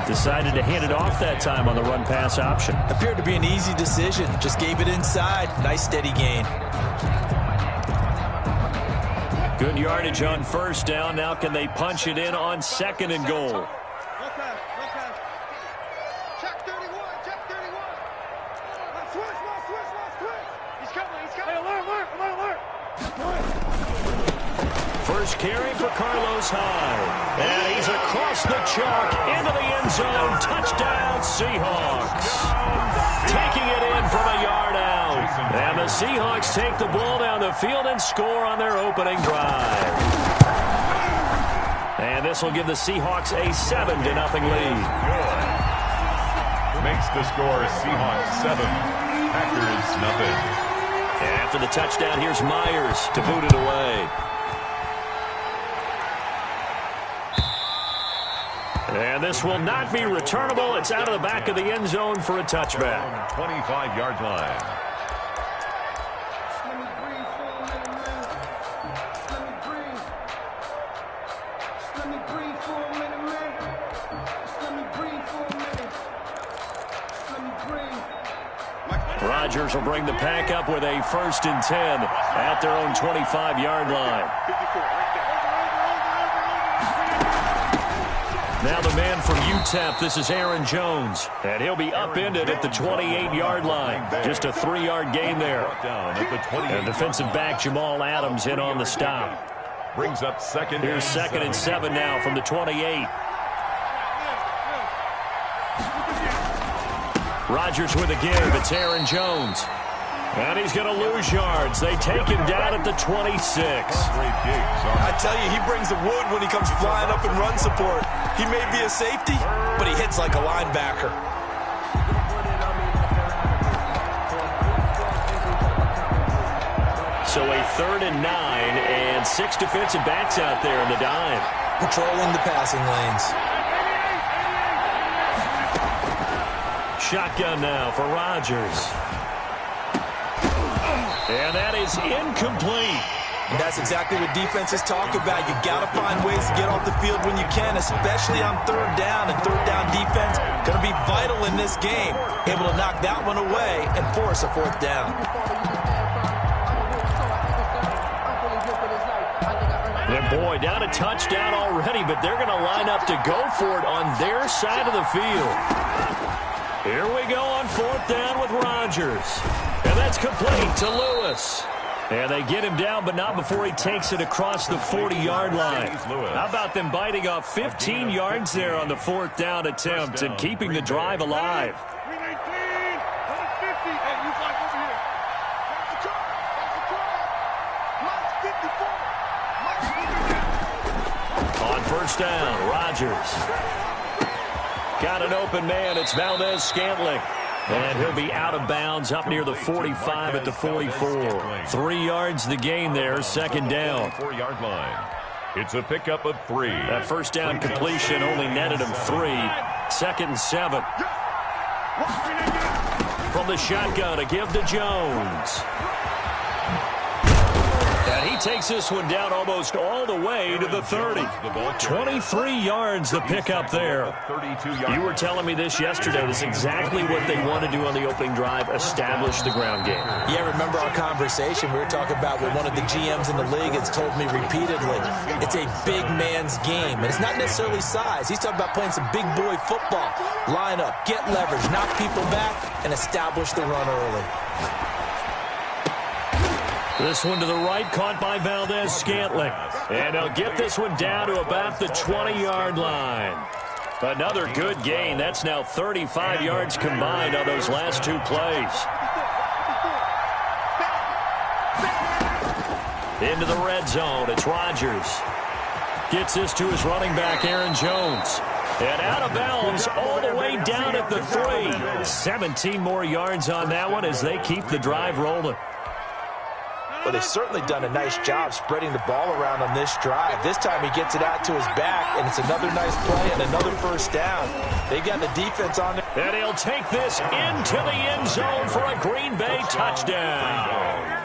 Decided to hand it off that time on the run-pass option. Appeared to be an easy decision. Just gave it inside. Nice steady gain. Good yardage on 1st down. Now can they punch it in on 2nd and goal? First carry for Carlos Hyde. And he's across the chalk into the end zone. Touchdown, Seahawks. Taking it in from a yard out. And the Seahawks take the ball down the field and score on their opening drive. And this will give the Seahawks a 7-0 lead. Makes the score Seahawks 7, Packers nothing. And after the touchdown, here's Myers to boot it away. And this will not be returnable. It's out of the back of the end zone for a touchback. 25-yard line. Rodgers will bring the pack up with a 1st and 10 at their own 25-yard line. Now the man from UTEP, this is Aaron Jones. And he'll be upended at the 28-yard line. Just a 3-yard gain there. And defensive back Jamal Adams in on the stop. Brings up 2nd. Here's 2nd and 7 now from the 28. Rodgers with a give. It's Aaron Jones. And he's going to lose yards. They take him down at the 26. I tell you, he brings the wood when he comes flying up in run support. He may be a safety, but he hits like a linebacker. So a 3rd and 9, and 6 defensive backs out there in the dime. Patrolling the passing lanes. Shotgun now for Rodgers. And that is incomplete. And that's exactly what defenses talk about. You got to find ways to get off the field when you can, especially on 3rd down. And 3rd down defense going to be vital in this game. Able to knock that one away and force a 4th down. And boy, down a touchdown already, but they're going to line up to go for it on their side of the field. Here we go on 4th down with Rodgers. And that's complete to Lewis. And they get him down, but not before he takes it across the 40-yard line. How about them biting off 15 yards there on the 4th down attempt and keeping the drive alive? On 1st down, Rodgers. Got an open man. It's Valdez-Scantling. And he'll be out of bounds up near the 45 at the 44. 3 yards the gain there, 2nd down. 4-yard line. It's a pickup of 3. That 1st down completion only netted him 3. 2nd and 7. From the shotgun to give to Jones. And he takes this one down almost all the way to the 30. 23 yards the pickup there. You were telling me this yesterday. This is exactly what they want to do on the opening drive, establish the ground game. Yeah, remember our conversation? We were talking about what one of the GMs in the league has told me repeatedly. It's a big man's game. And it's not necessarily size. He's talking about playing some big boy football. Line up, get leverage, knock people back, and establish the run early. This one to the right, caught by Valdez-Scantling. And they'll get this one down to about the 20-yard line. Another good gain. That's now 35 yards combined on those last 2 plays. Into the red zone. It's Rodgers. Gets this to his running back, Aaron Jones. And out of bounds all the way down at the 3. 17 more yards on that one as they keep the drive rolling. Well, they've certainly done a nice job spreading the ball around on this drive. This time he gets it out to his back, and it's another nice play and another first down. They've got the defense on there. And he'll take this into the end zone for a Green Bay touchdown.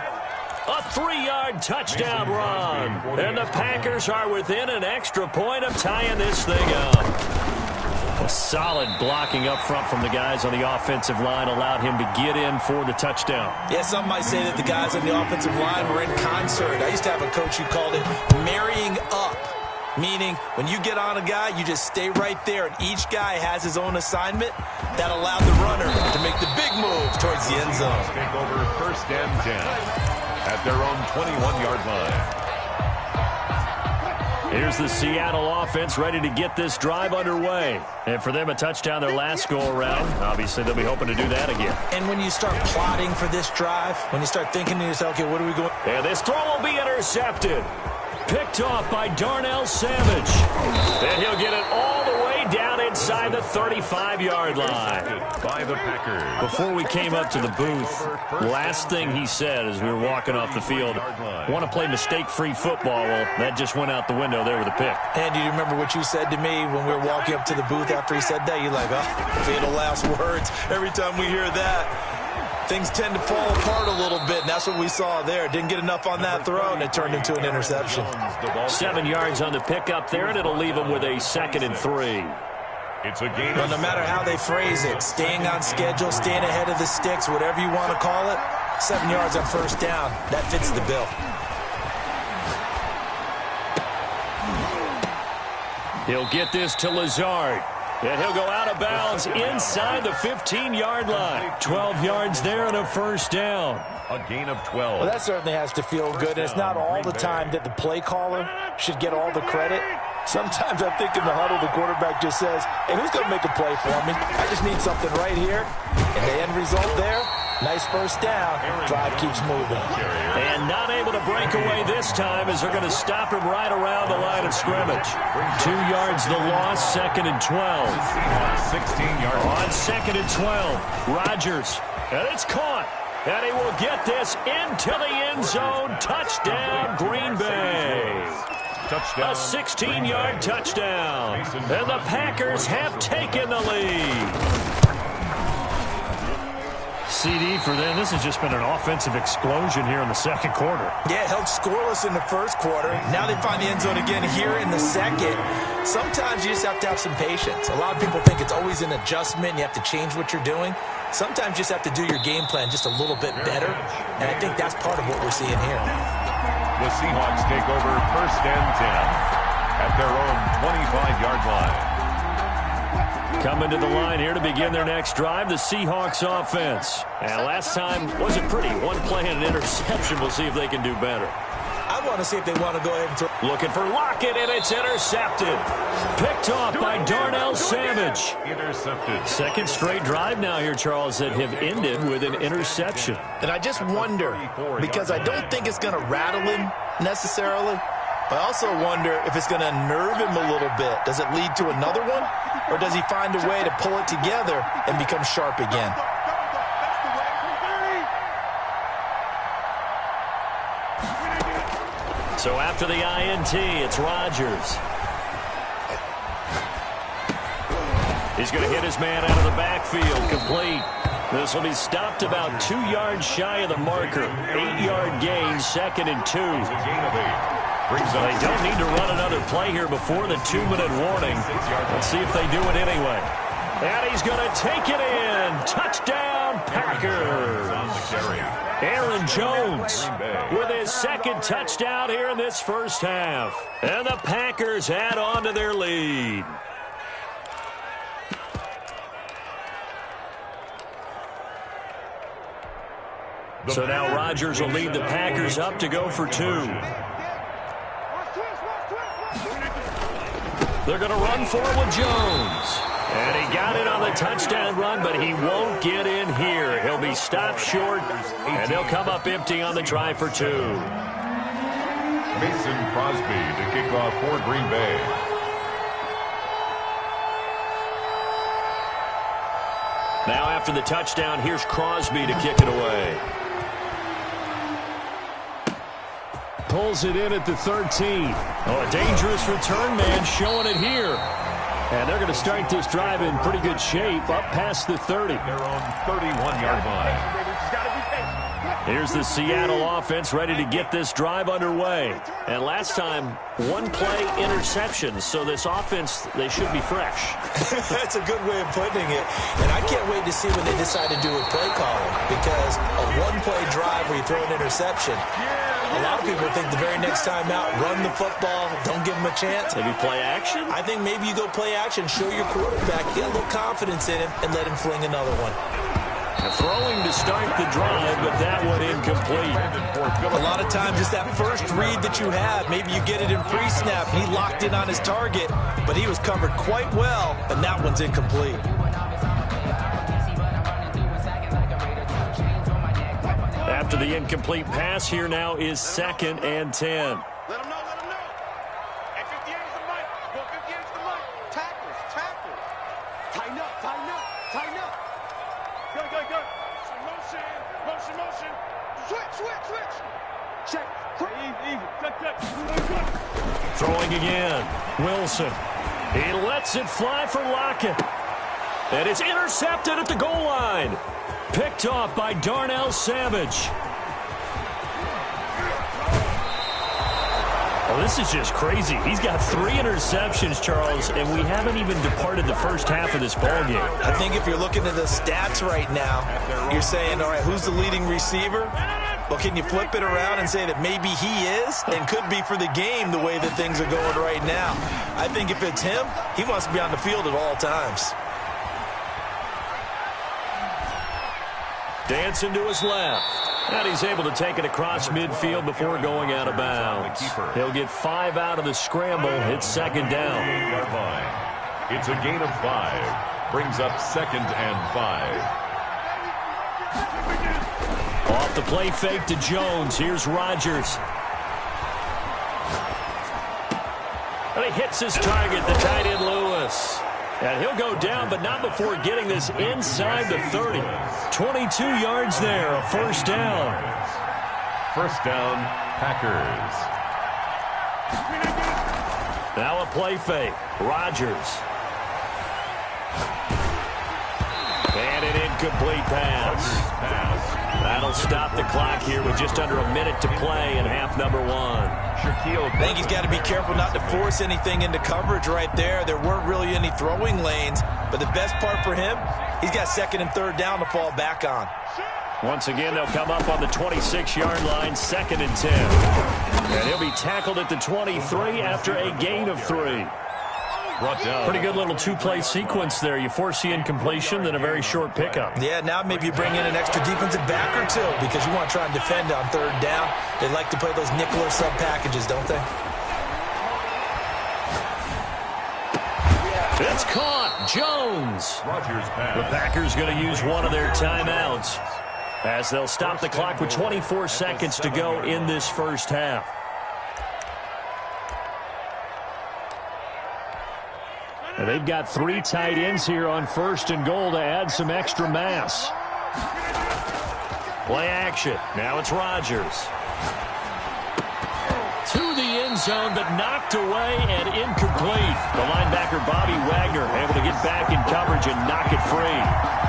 A 3-yard touchdown run. And the Packers are within an extra point of tying this thing up. A solid blocking up front from the guys on the offensive line allowed him to get in for the touchdown. Yeah, some might say that the guys on the offensive line were in concert. I used to have a coach who called it marrying up, meaning when you get on a guy, you just stay right there, and each guy has his own assignment. That allowed the runner to make the big move towards the end zone. Take over 1st and 10 at their own 21-yard line. Here's the Seattle offense ready to get this drive underway. And for them, a touchdown their last go-around. Obviously, they'll be hoping to do that again. And when you start plotting for this drive, when you start thinking to yourself, okay, what are we going? And this throw will be intercepted. Picked off by Darnell Savage. And he'll get it all the way down inside the 35-yard line. By the Packers. Before we came up to the booth, last thing he said as we were walking off the field, want to play mistake-free football. Well, that just went out the window there with a pick. And do you remember what you said to me when we were walking up to the booth after he said that? You're like, oh, fatal last words. Every time we hear that, things tend to fall apart a little bit, and that's what we saw there. Didn't get enough on that throw, and it turned into an interception. 7 yards on the pickup there, and it'll leave them with a 2nd and 3. It's a game. Well, no matter how they phrase it, staying on schedule, staying ahead of the sticks, whatever you want to call it, 7 yards on first down, that fits the bill. He'll get this to Lazard. And he'll go out of bounds inside the 15-yard line. 12 yards there and a first down. A gain of 12. Well, that certainly has to feel good. And it's not all the time that the play caller should get all the credit. Sometimes I think in the huddle, the quarterback just says, hey, who's going to make a play for me? I just need something right here. And the end result there, nice first down. Drive keeps moving. And not able to break away this time as they're going to stop him right around the line of scrimmage. 2 yards the loss, 2nd and 12. 16-yard On 2nd and 12, Rodgers. And it's caught. And he will get this into the end zone. Touchdown, Green Bay. Touchdown. A 16-yard touchdown. And the Packers have taken the lead. CD for them. This has just been an offensive explosion here in the second quarter. Yeah, held scoreless in the first quarter. Now they find the end zone again here in the second. Sometimes you just have to have some patience. A lot of people think it's always an adjustment. You have to change what you're doing. Sometimes you just have to do your game plan just a little bit better. And I think that's part of what we're seeing here. The Seahawks take over 1st and 10 at their own 25-yard line. Coming to the line here to begin their next drive, the Seahawks offense. And last time wasn't pretty. One play and an interception. We'll see if they can do better. I want to see if they want to go ahead and throw. Looking for Lockett, and it's intercepted. Picked off by Darnell Savage. Intercepted. Second straight drive now here, Charles, that have ended with an interception. And I just wonder, because I don't think it's going to rattle him necessarily, but I also wonder if it's going to nerve him a little bit. Does it lead to another one? Or does he find a way to pull it together and become sharp again? So after the INT, it's Rodgers. He's going to hit his man out of the backfield, complete. This will be stopped about 2 yards shy of the marker. 8-yard gain, 2nd and 2. They don't need to run another play here before the 2-minute warning. Let's see if they do it anyway. And he's going to take it in. Touchdown, Packers. Aaron Jones with his 2nd touchdown here in this first half. And the Packers add on to their lead. So now Rodgers will lead the Packers up to go for 2. They're going to run for it with Jones. And he got it on the touchdown run, but he won't get in here. He'll be stopped short, and they'll come up empty on the try for 2. Mason Crosby to kick off for Green Bay. Now after the touchdown, here's Crosby to kick it away. Pulls it in at the 13. Oh, a dangerous return man showing it here. And they're going to start this drive in pretty good shape up past the 30. Their own 31-yard line. Here's the Seattle offense ready to get this drive underway. And last time, one-play interception. So this offense, they should be fresh. That's a good way of putting it. And I can't wait to see when they decide to do with play calling. Because a one-play drive where you throw an interception, a lot of people think the very next time out, run the football, don't give them a chance. Maybe play action? I think maybe you go play action, show your quarterback, get a little confidence in him, and let him fling another one. Throwing to start the drive, but that one incomplete. A lot of times it's that first read that you have. Maybe you get it in pre-snap. He locked in on his target, but he was covered quite well, and that one's incomplete. After the incomplete pass, here now is 2nd and 10. Let him know, let him know. At 58 is the mic. Well, 58 is the mic. Tackles. Tighten up. Good. Motion. Switch. Check. Easy. Good. Throwing again. Wilson. He lets it fly for Lockett. And it's intercepted at the goal line. Picked off by Darnell Savage. Oh, this is just crazy. He's got 3 interceptions, Charles, and we haven't even departed the first half of this ballgame. I think if you're looking at the stats right now, you're saying, all right, who's the leading receiver? Well, can you flip it around and say that maybe he is and could be for the game the way that things are going right now? I think if it's him, he wants to be on the field at all times. Dancing to his left. And he's able to take it across midfield before going out of bounds. He'll get 5 out of the scramble. It's 2nd down. It's a gain of 5. Brings up 2nd and 5. Off the play fake to Jones. Here's Rodgers. And he hits his target, the tight end Lewis. And he'll go down, but not before getting this inside the 30. 22 yards there, a 1st down. 1st down, Packers. Now a play fake. Rodgers. And an incomplete pass. That'll stop the clock here with just under a minute to play in half number 1. I think he's got to be careful not to force anything into coverage right there. There weren't really any throwing lanes, but the best part for him, he's got 2nd and 3rd down to fall back on. Once again, they'll come up on the 26-yard line, 2nd and 10. And he'll be tackled at the 23 after a gain of 3. Pretty good little 2-play sequence there. You force the incompletion, then a very short pickup. Yeah, now maybe you bring in an extra defensive back or 2 because you want to try and defend on 3rd down. They like to play those nickel or sub packages, don't they? It's caught. Jones. The Packers going to use one of their timeouts as they'll stop the clock with 24 seconds to go in this first half. And they've got 3 tight ends here on 1st and goal to add some extra mass. Play action. Now it's Rodgers. To the end zone, but knocked away and incomplete. The linebacker, Bobby Wagner, able to get back in coverage and knock it free.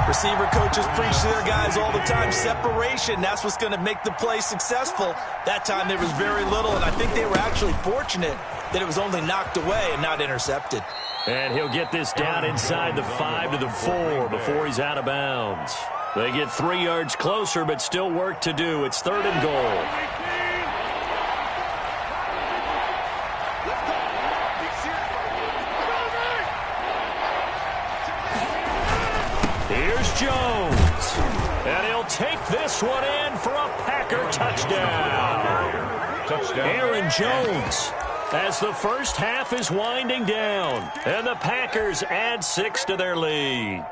Receiver coaches preach to their guys all the time. Separation, that's what's going to make the play successful. That time there was very little, and I think they were actually fortunate that it was only knocked away and not intercepted. And he'll get this down inside the 5 to the 4 before he's out of bounds. They get 3 yards closer, but still work to do. It's 3rd and goal. Here's Jones. And he'll take this one in for a Packer touchdown. Aaron Jones, as the first half is winding down, and the Packers add 6 to their lead.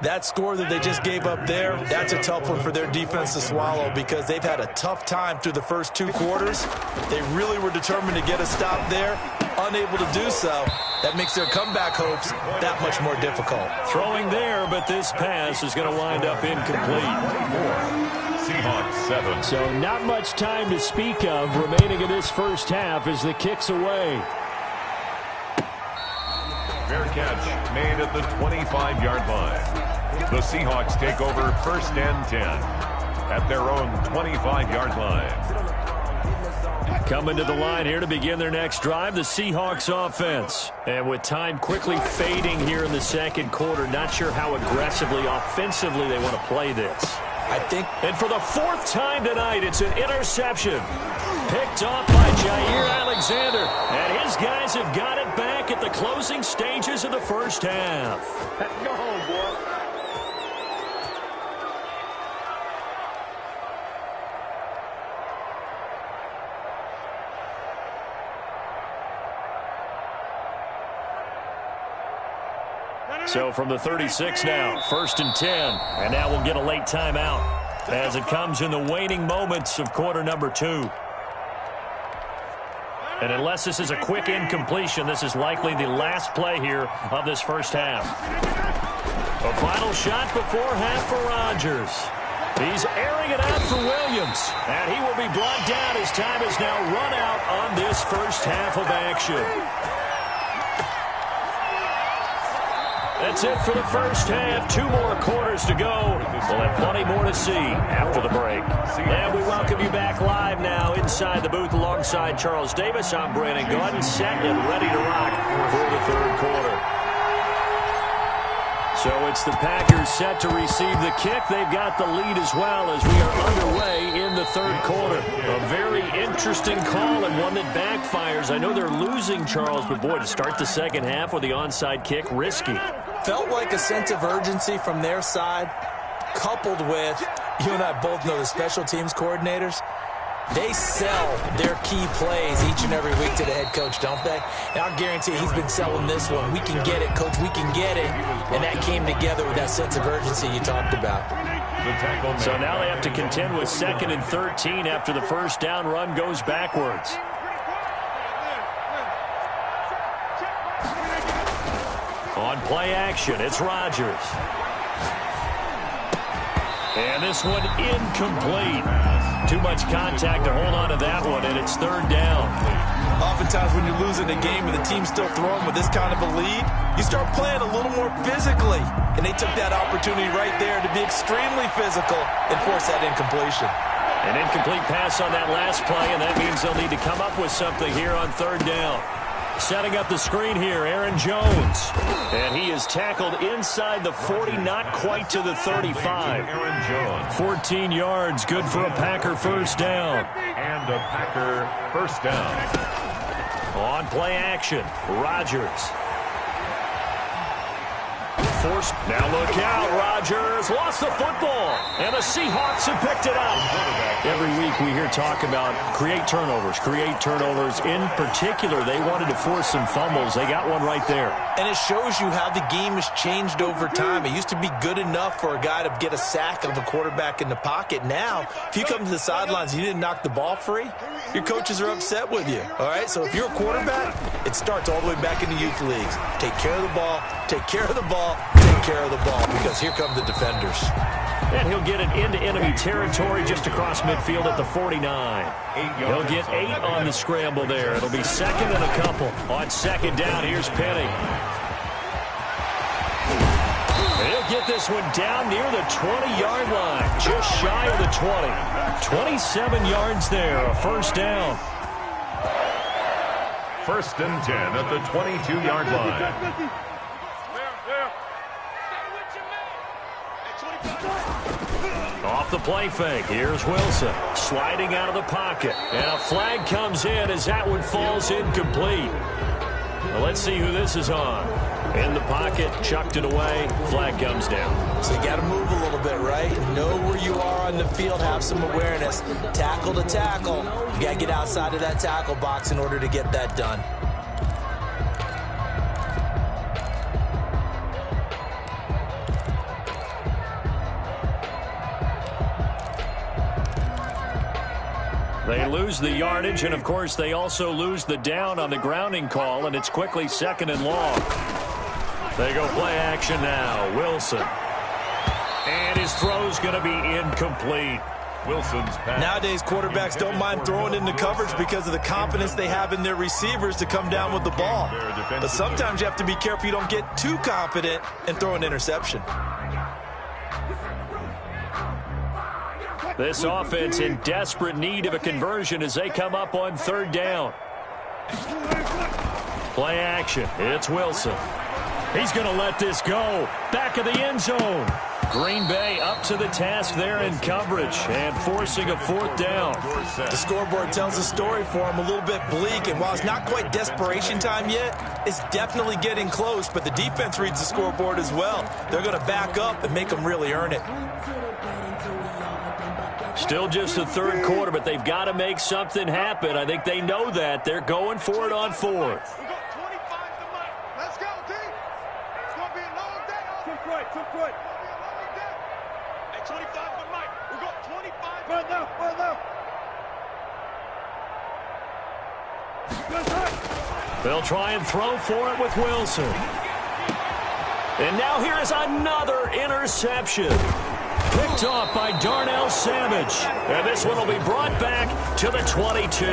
That score that they just gave up there, that's a tough one for their defense to swallow because they've had a tough time through the first 2 quarters. They really were determined to get a stop there, unable to do so. That makes their comeback hopes that much more difficult. Throwing there, but this pass is going to wind up incomplete. Seahawks 7. So not much time to speak of remaining in this first half as the kick's away. Fair catch made at the 25-yard line. The Seahawks take over 1st and 10 at their own 25-yard line. Coming to the line here to begin their next drive, the Seahawks offense. And with time quickly fading here in the second quarter, not sure how aggressively, offensively they want to play this. I think. And for the 4th time tonight, it's an interception. Picked off by Jair Alexander. And his guys have got it back at the closing stages of the first half. Let's go home, boy. So from the 36 now, 1st and 10. And now we'll get a late timeout as it comes in the waning moments of quarter number 2. And unless this is a quick incompletion, this is likely the last play here of this first half. A final shot before half for Rodgers. He's airing it out for Williams. And he will be brought down as time has now run out on this first half of action. That's it for the first half. 2 more quarters to go. We'll have plenty more to see after the break. And we welcome you back live now inside the booth alongside Charles Davis. I'm Brandon Gordon, set and ready to rock for the 3rd quarter. So it's the Packers set to receive the kick. They've got the lead as well as we are underway in the 3rd quarter. A very interesting call and one that backfires. I know they're losing, Charles, but boy, to start the second half with the onside kick, risky. Felt like a sense of urgency from their side, coupled with, you and I both know the special teams coordinators, they sell their key plays each and every week to the head coach, don't they? And I'll guarantee he's been selling this one. We can get it, coach, we can get it. And that came together with that sense of urgency you talked about. So now they have to contend with 2nd and 13 after the first down run goes backwards. On play action, it's Rodgers. And this one incomplete. Too much contact to hold on to that one, and it's 3rd down. Oftentimes when you're losing a game and the team's still throwing with this kind of a lead, you start playing a little more physically. And they took that opportunity right there to be extremely physical and force that incompletion. An incomplete pass on that last play, and that means they'll need to come up with something here on 3rd down. Setting up the screen here, Aaron Jones. And he is tackled inside the 40, not quite to the 35. Aaron Jones. 14 yards, good for a Packer first down. And a Packer first down. On play action, Rodgers. Forced. Now look out, Rodgers lost the football, and the Seahawks have picked it up. Every week we hear talk about create turnovers. In particular, they wanted to force some fumbles. They got one right there. And it shows you how the game has changed over time. It used to be good enough for a guy to get a sack of a quarterback in the pocket. Now, if you come to the sidelines and you didn't knock the ball free, your coaches are upset with you. All right, so if you're a quarterback, it starts all the way back in the youth leagues. Take care of the ball, take care of the ball, take care of the ball, because here come the defenders. And he'll get it into enemy territory just across midfield at the 49. He'll get 8 on the scramble there. It'll be 2nd and a couple. On 2nd down, here's Penny. And he'll get this one down near the 20-yard line, just shy of the 20. 27 yards there, a first down. 1st and 10 at the 22-yard line. Off the play fake, here's Wilson, sliding out of the pocket. And a flag comes in as that one falls incomplete. Well, let's see who this is on. In the pocket, chucked it away, flag comes down. So you got to move a little bit, right? Know where you are on the field, have some awareness. Tackle to tackle. You got to get outside of that tackle box in order to get that done. They lose the yardage, and, of course, they also lose the down on the grounding call, and it's quickly 2nd and long. They go play action now. Wilson. And his throw's going to be incomplete. Wilson's pass. Nowadays, quarterbacks don't mind throwing into coverage because of the confidence they have in their receivers to come down with the ball. But sometimes you have to be careful you don't get too confident and throw an interception. This offense in desperate need of a conversion as they come up on 3rd down. Play action. It's Wilson. He's going to let this go. Back of the end zone. Green Bay up to the task there in coverage and forcing a 4th down. The scoreboard tells a story for him, a little bit bleak, and while it's not quite desperation time yet, it's definitely getting close, but the defense reads the scoreboard as well. They're going to back up and make them really earn it. Still just the 3rd quarter, but they've got to make something happen. I think they know that. They're going for it on 4th. We got 25 to Mike. Let's go, D. It's going to be a long day. Took right. It's going to be a long day. Hey, 25 to Mike. We got 25. Right now. They'll try and throw for it with Wilson. And now here is another interception. Picked off by Darnell Savage. And this one will be brought back to the 22.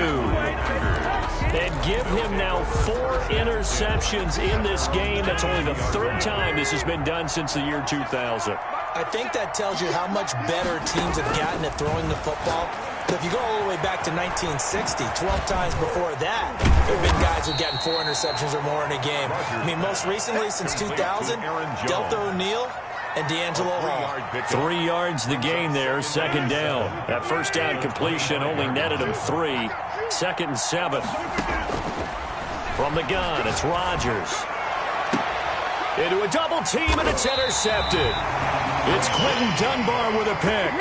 And give him now 4 interceptions in this game. That's only the 3rd time this has been done since the year 2000. I think that tells you how much better teams have gotten at throwing the football. So if you go all the way back to 1960, 12 times before that, there have been guys who've gotten 4 interceptions or more in a game. I mean, most recently, since 2000, Delta O'Neal and D'Angelo Hall. 3 yards the gain there, 2nd down. That 1st down completion only netted him 3. 2nd and 7. From the gun, it's Rodgers. Into a double team, and it's intercepted. It's Clinton Dunbar with a pick.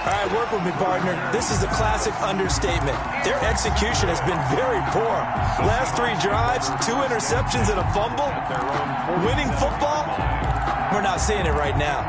All right, work with me, partner. This is a classic understatement. Their execution has been very poor. Last 3 drives, 2 interceptions and a fumble. Winning football? We're not seeing it right now.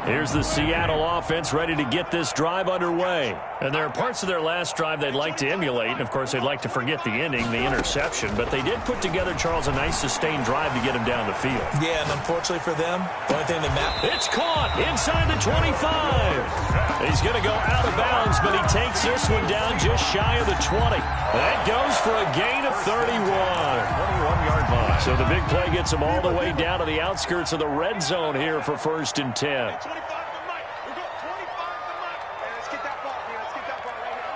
Here's the Seattle offense ready to get this drive underway. And there are parts of their last drive they'd like to emulate. And, of course, they'd like to forget the ending, the interception. But they did put together, Charles, a nice sustained drive to get him down the field. Yeah, and unfortunately for them, the only thing that matters. It's caught inside the 25. He's going to go out of bounds, but he takes this one down just shy of the 20. That goes for a gain of 31. 21-yard line. So the big play gets him all the way down to the outskirts of the red zone here for 1st and 10. 25 to Mike. We got 25 to Mike. Hey, let's get that ball, man. Let's get that ball right here.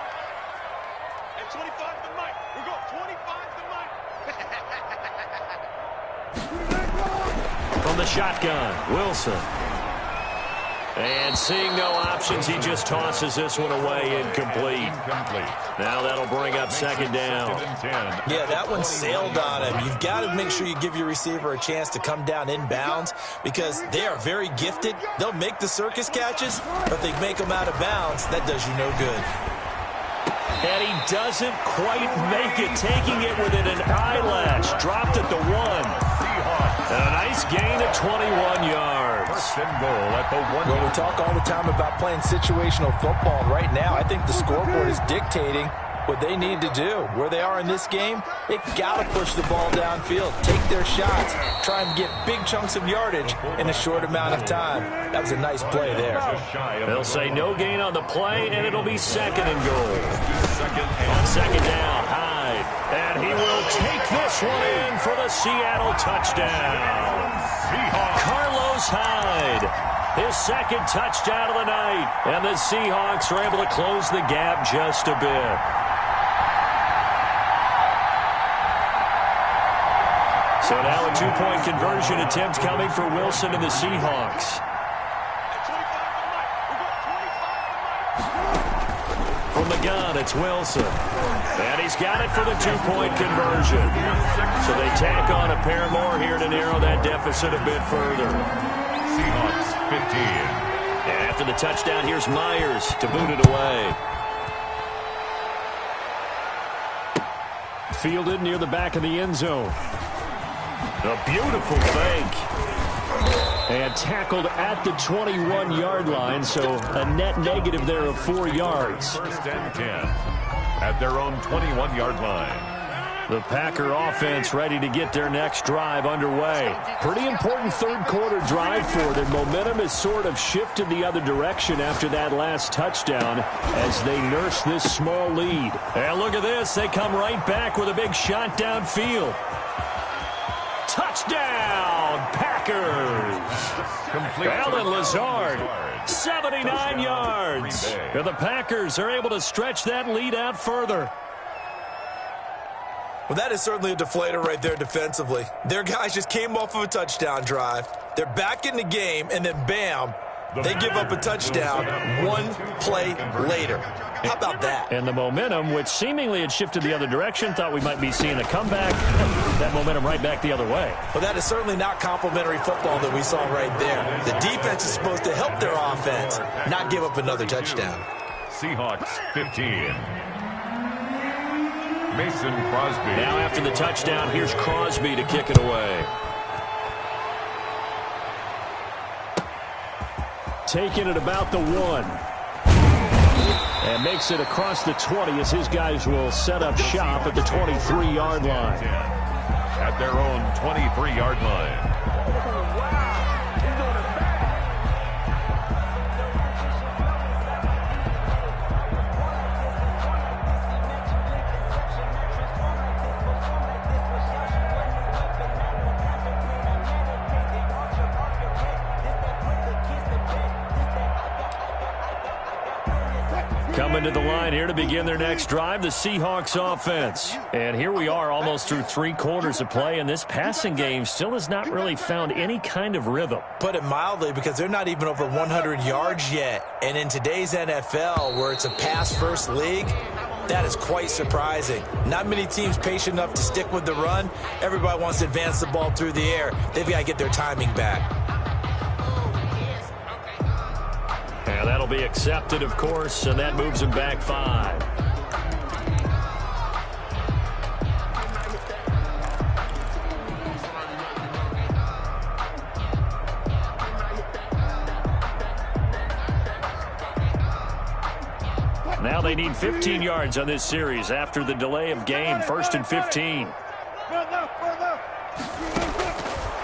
Hey, 25 to Mike. We got 25 to Mike. From the shotgun, Wilson. And seeing no options, he just tosses this one away, incomplete. Now that'll bring up 2nd down. Yeah, that one sailed on him. You've got to make sure you give your receiver a chance to come down inbounds because they are very gifted. They'll make the circus catches, but if they make them out of bounds, that does you no good. And he doesn't quite make it, taking it within an eyelash. Dropped at the 1. And a nice gain of 21 yards. 1st and goal at the 1. Well, we talk all the time about playing situational football. Right now, I think the scoreboard is dictating what they need to do. Where they are in this game, they've got to push the ball downfield, take their shots, try and get big chunks of yardage in a short amount of time. That was a nice play there. They'll say no gain on the play, and it'll be 2nd and goal. On 2nd down, Hyde. And he will take this one in for the Seattle touchdown. Carlos Hyde, his 2nd touchdown of the night. And the Seahawks are able to close the gap just a bit. So now a 2-point conversion attempt coming for Wilson and the Seahawks. From the gun, it's Wilson. And he's got it for the 2-point conversion. So they tack on a pair more here to narrow that deficit a bit further. Seahawks 15. And after the touchdown, here's Myers to boot it away. Fielded near the back of the end zone. A beautiful fake. And tackled at the 21-yard line, so a net negative there of 4 yards. First and 10 at their own 21-yard line. The Packer offense ready to get their next drive underway. Pretty important third-quarter drive for them. Momentum has sort of shifted the other direction after that last touchdown as they nurse this small lead. And look at this. They come right back with a big shot downfield. Touchdown, Packers! Alan Lazard, 79 yards. And the Packers are able to stretch that lead out further. Well, that is certainly a deflator right there defensively. Their guys just came off of a touchdown drive. They're back in the game, and then bam, they give up a touchdown 1 play later. How about that? And the momentum, which seemingly had shifted the other direction, thought we might be seeing a comeback. That momentum right back the other way. Well, that is certainly not complimentary football that we saw right there. The defense is supposed to help their offense, not give up another touchdown. Seahawks 15. Mason Crosby. Now after the touchdown, here's Crosby to kick it away. Taking it about the 1. And makes it across the 20 as his guys will set up shop at the 23-yard line. At their own 23-yard line. Coming to the line here to begin their next drive, the Seahawks offense. And here we are almost through 3 quarters of play, and this passing game still has not really found any kind of rhythm. Put it mildly, because they're not even over 100 yards yet. And in today's NFL, where it's a pass-first league, that is quite surprising. Not many teams patient enough to stick with the run. Everybody wants to advance the ball through the air. They've got to get their timing back. And that'll be accepted, of course, and that moves him back 5. Now they need 15 yards on this series after the delay of game. 1st and 15.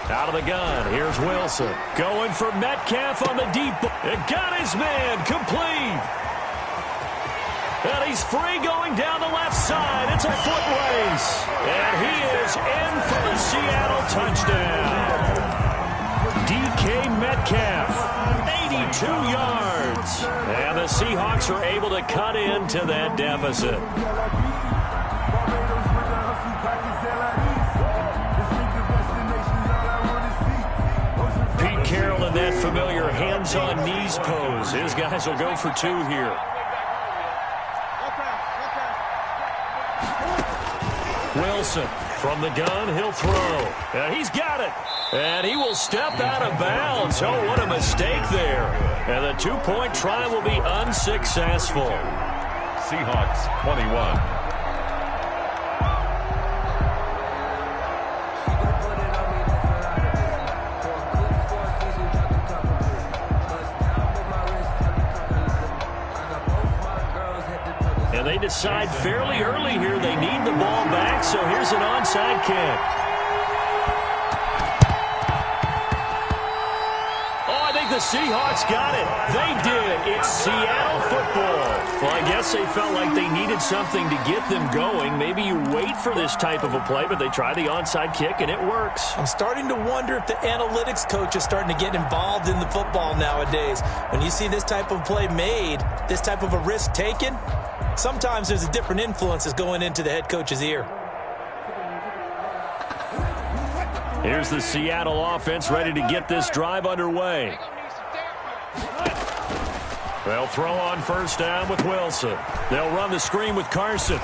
Out of the gun, here's Wilson. Going for Metcalf on the deep. It got his man complete. And he's free going down the left side. It's a foot race. And he is in for the Seattle touchdown. DK Metcalf, 82 yards. And the Seahawks are able to cut into that deficit. Carroll in that familiar hands-on knees pose. His guys will go for 2 here. Wilson from the gun, he'll throw. And he's got it. And he will step out of bounds. Oh, what a mistake there. And the 2-point try will be unsuccessful. Seahawks 21. They decide fairly early here they need the ball back, so here's an onside kick. Oh, I think the Seahawks got it. They did. It's Seattle football. Well, I guess they felt like they needed something to get them going. Maybe you wait for this type of a play, but they try the onside kick, and it works. I'm starting to wonder if the analytics coach is starting to get involved in the football nowadays. When you see this type of play made, this type of a risk taken, sometimes there's a different influence that's going into the head coach's ear. Here's the Seattle offense ready to get this drive underway. They'll throw on 1st down with Wilson. They'll run the screen with Carson.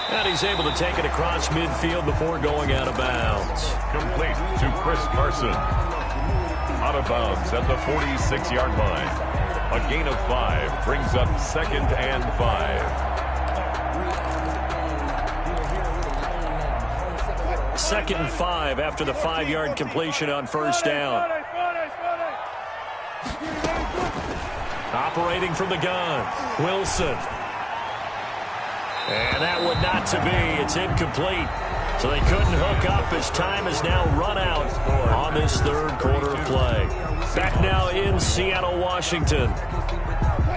And he's able to take it across midfield before going out of bounds. Complete to Chris Carson. Out of bounds at the 46-yard line. A gain of 5 brings up 2nd and 5. 2nd and 5 after the 5-yard completion on first down. Operating from the gun, Wilson. And that would not to be. It's incomplete. So they couldn't hook up as time is now run out on this third quarter of play. Back now in Seattle, Washington.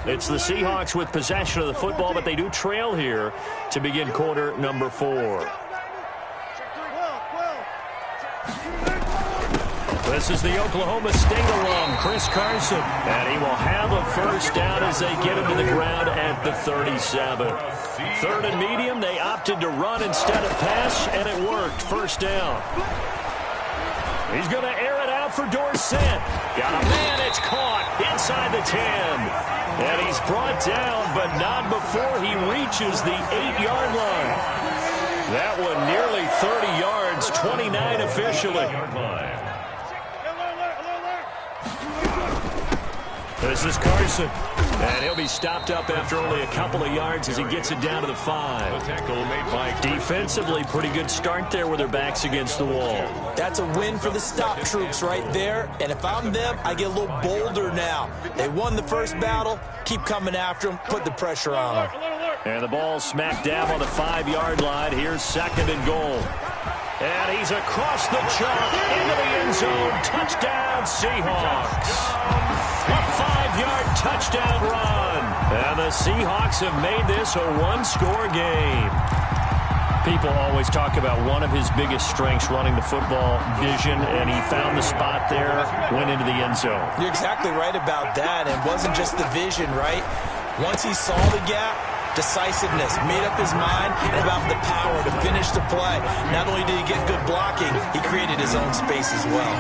It's the Seahawks with possession of the football, but they do trail here to begin quarter number 4. This is the Oklahoma State alum, Chris Carson. And he will have a first down as they get him to the ground at the 37. 3rd and medium, they opted to run instead of pass, and it worked. First down. He's going to air it out for Dorsett. Got a man, it's caught inside the 10. And he's brought down, but not before he reaches the 8-yard line. That one nearly 30 yards, 29 officially. This is Carson, and he'll be stopped up after only a couple of yards as he gets it down to the 5. Defensively, pretty good start there with their backs against the wall. That's a win for the stop troops right there, and if I'm them, I get a little bolder now. They won the first battle, keep coming after them, put the pressure on them. And the ball smacked down on the 5-yard line. Here's 2nd and goal. And he's across the chalk into the end zone. Touchdown, Seahawks. A 5-yard touchdown run. And the Seahawks have made this a one-score game. People always talk about one of his biggest strengths, running the football, vision, and he found the spot there, went into the end zone. You're exactly right about that. It wasn't just the vision, right? Once he saw the gap, decisiveness, made up his mind, and about the power to finish the play. Not only did he get good blocking, he created his own space as well.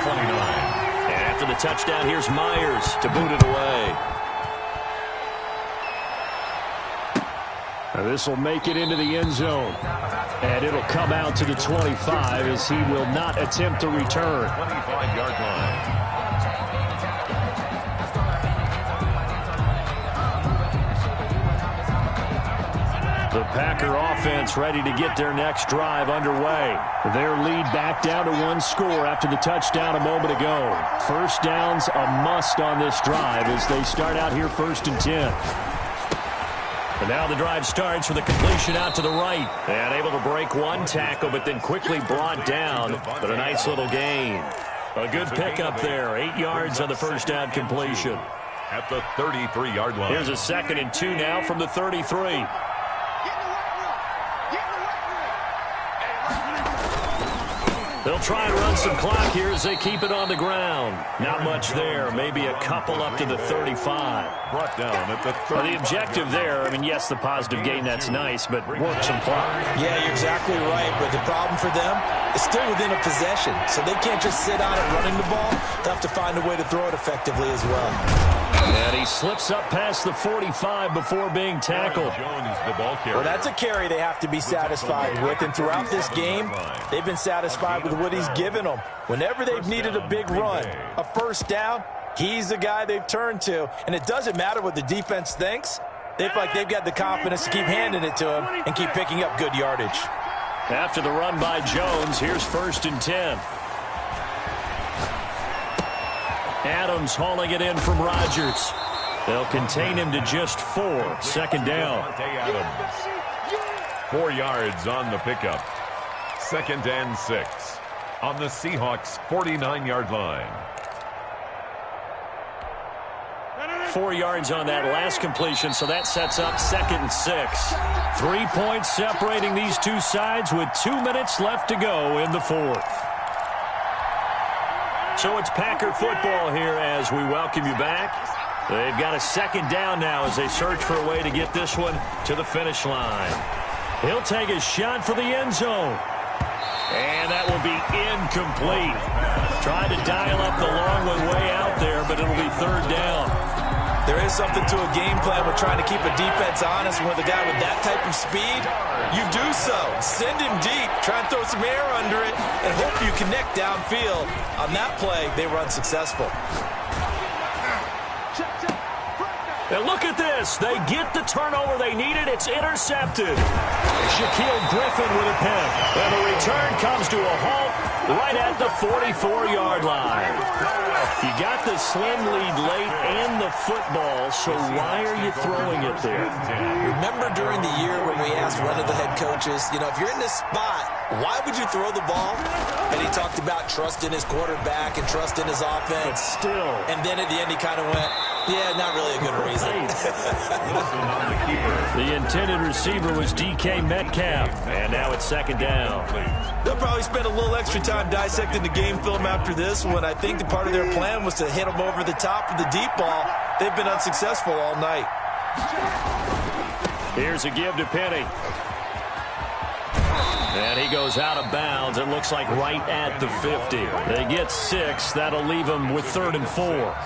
29. And after the touchdown, here's Myers to boot it away. This will make it into the end zone. And it'll come out to the 25 as he will not attempt to return. 25-yard line. The Packer offense ready to get their next drive underway. Their lead back down to 1 score after the touchdown a moment ago. First down's a must on this drive as they start out here 1st and 10. And now the drive starts with a completion out to the right. And able to break one tackle, but then quickly brought down. But a nice little gain. A good pickup there. 8 yards on the first down completion. At the 33-yard line. Here's a 2nd and 2 now from the 33. They'll try and run some clock here as they keep it on the ground. Not much there. Maybe a couple up to the 35. Brought down at the 35. The objective there, I mean, yes, the positive gain, that's nice, but work some clock. Yeah, you're exactly right. But the problem for them is still within a possession. So they can't just sit on it running the ball. They'll have to find a way to throw it effectively as well. And he slips up past the 45 before being tackled. Jones, the ball carrier. Well, that's a carry they have to be satisfied with. And throughout this game, they've been satisfied with what he's given them. Whenever they've needed a big run, a first down, he's the guy they've turned to. And it doesn't matter what the defense thinks. They feel like they've got the confidence to keep handing it to him and keep picking up good yardage. After the run by Jones, here's 1st and 10. Adams hauling it in from Rodgers. They'll contain him to just 4. 2nd down. Adams. 4 yards on the pickup. 2nd and 6 on the Seahawks 49-yard line. 4 yards on that last completion, so that sets up 2nd and 6. 3 points separating these two sides with 2 minutes left to go in the 4th. So it's Packer football here as we welcome you back. They've got a 2nd down now as they search for a way to get this one to the finish line. He'll take a shot for the end zone. And that will be incomplete. Trying to dial up the long one way out there, but it'll be 3rd down. There is something to a game plan with trying to keep a defense honest. With a guy with that type of speed, you do so. Send him deep, try and throw some air under it, and hope you connect downfield. On that play, they were unsuccessful. And look at this. They get the turnover they needed. It's intercepted. Shaquille Griffin with a pick. And the return comes to a halt right at the 44-yard line. You got the slim lead late and the football, so why are you throwing it there? Remember during the year when we asked one of the head coaches, you know, if you're in this spot, why would you throw the ball? And he talked about trust in his quarterback and trust in his offense. But still. And then at the end he kind of went, yeah, not really a good reason. The intended receiver was DK Metcalf, and now it's second down. They'll probably spend a little extra time dissecting the game film after this one. I think the part of their plan was to hit them over the top of the deep ball. They've been unsuccessful all night. Here's a give to Penny. And he goes out of bounds. It looks like right at the 50. They get 6. That'll leave them with 3rd and 4.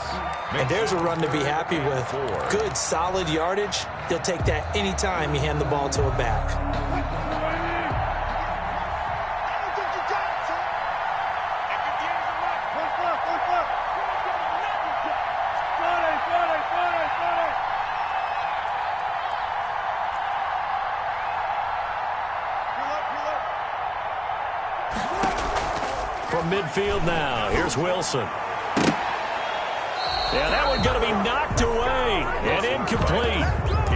And there's a run to be happy with. Good, solid yardage. He'll take that anytime you hand the ball to a back. From midfield now, here's Wilson. Yeah, that one going to be knocked away and incomplete.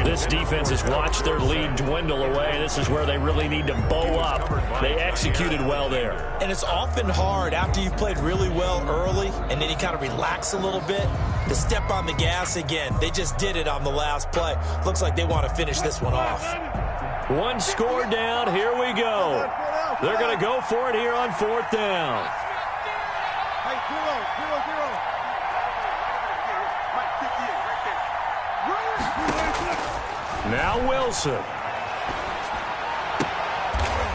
This defense has watched their lead dwindle away. This is where they really need to bow up. They executed well there. And it's often hard after you've played really well early and then you kind of relax a little bit to step on the gas again. They just did it on the last play. Looks like they want to finish this one off. One score down. Here we go. They're going to go for it here on 4th down. Hey, 0-0-0. Now Wilson.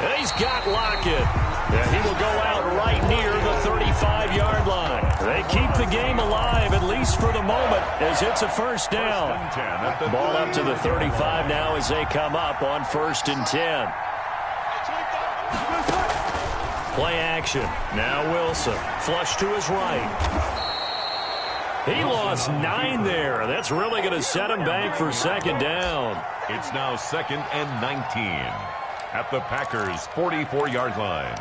And he's got Lockett. And he will go out right near the 35-yard line. They keep the game alive, at least for the moment, as it's a 1st down. Ball up to the 35 now as they come up on 1st and 10. Play action. Now Wilson. Flush to his right. He lost 9 there. That's really going to set him back for 2nd down. It's now 2nd and 19 at the Packers' 44-yard line.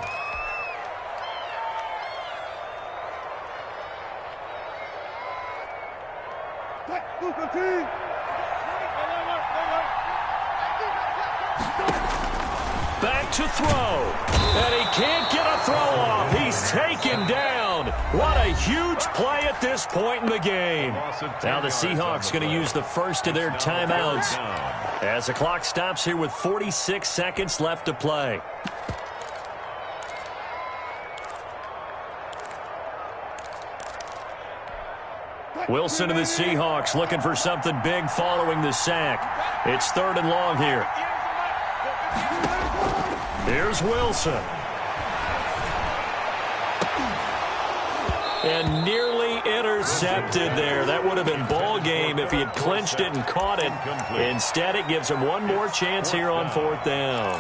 Back to throw. And he can't get a throw off. He's taken down. What a huge play at this point in the game. Now the Seahawks going to use the first of their timeouts as the clock stops here with 46 seconds left to play. Wilson and the Seahawks looking for something big following the sack. It's 3rd and long here. Here's Wilson. And nearly intercepted there. That would have been ball game if he had clinched it and caught it. Instead, it gives him one more chance here on 4th down.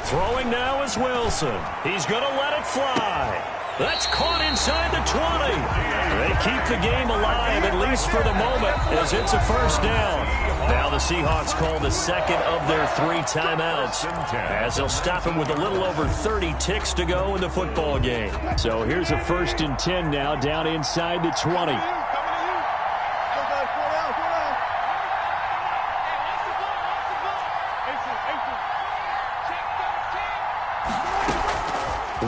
Throwing now is Wilson. He's going to let it fly. That's caught inside the 20. They keep the game alive, at least for the moment, as it's a 1st down. Now the Seahawks call the 2nd of their 3 timeouts, as they'll stop him with a little over 30 ticks to go in the football game. So here's a 1st and 10 now, down inside the 20.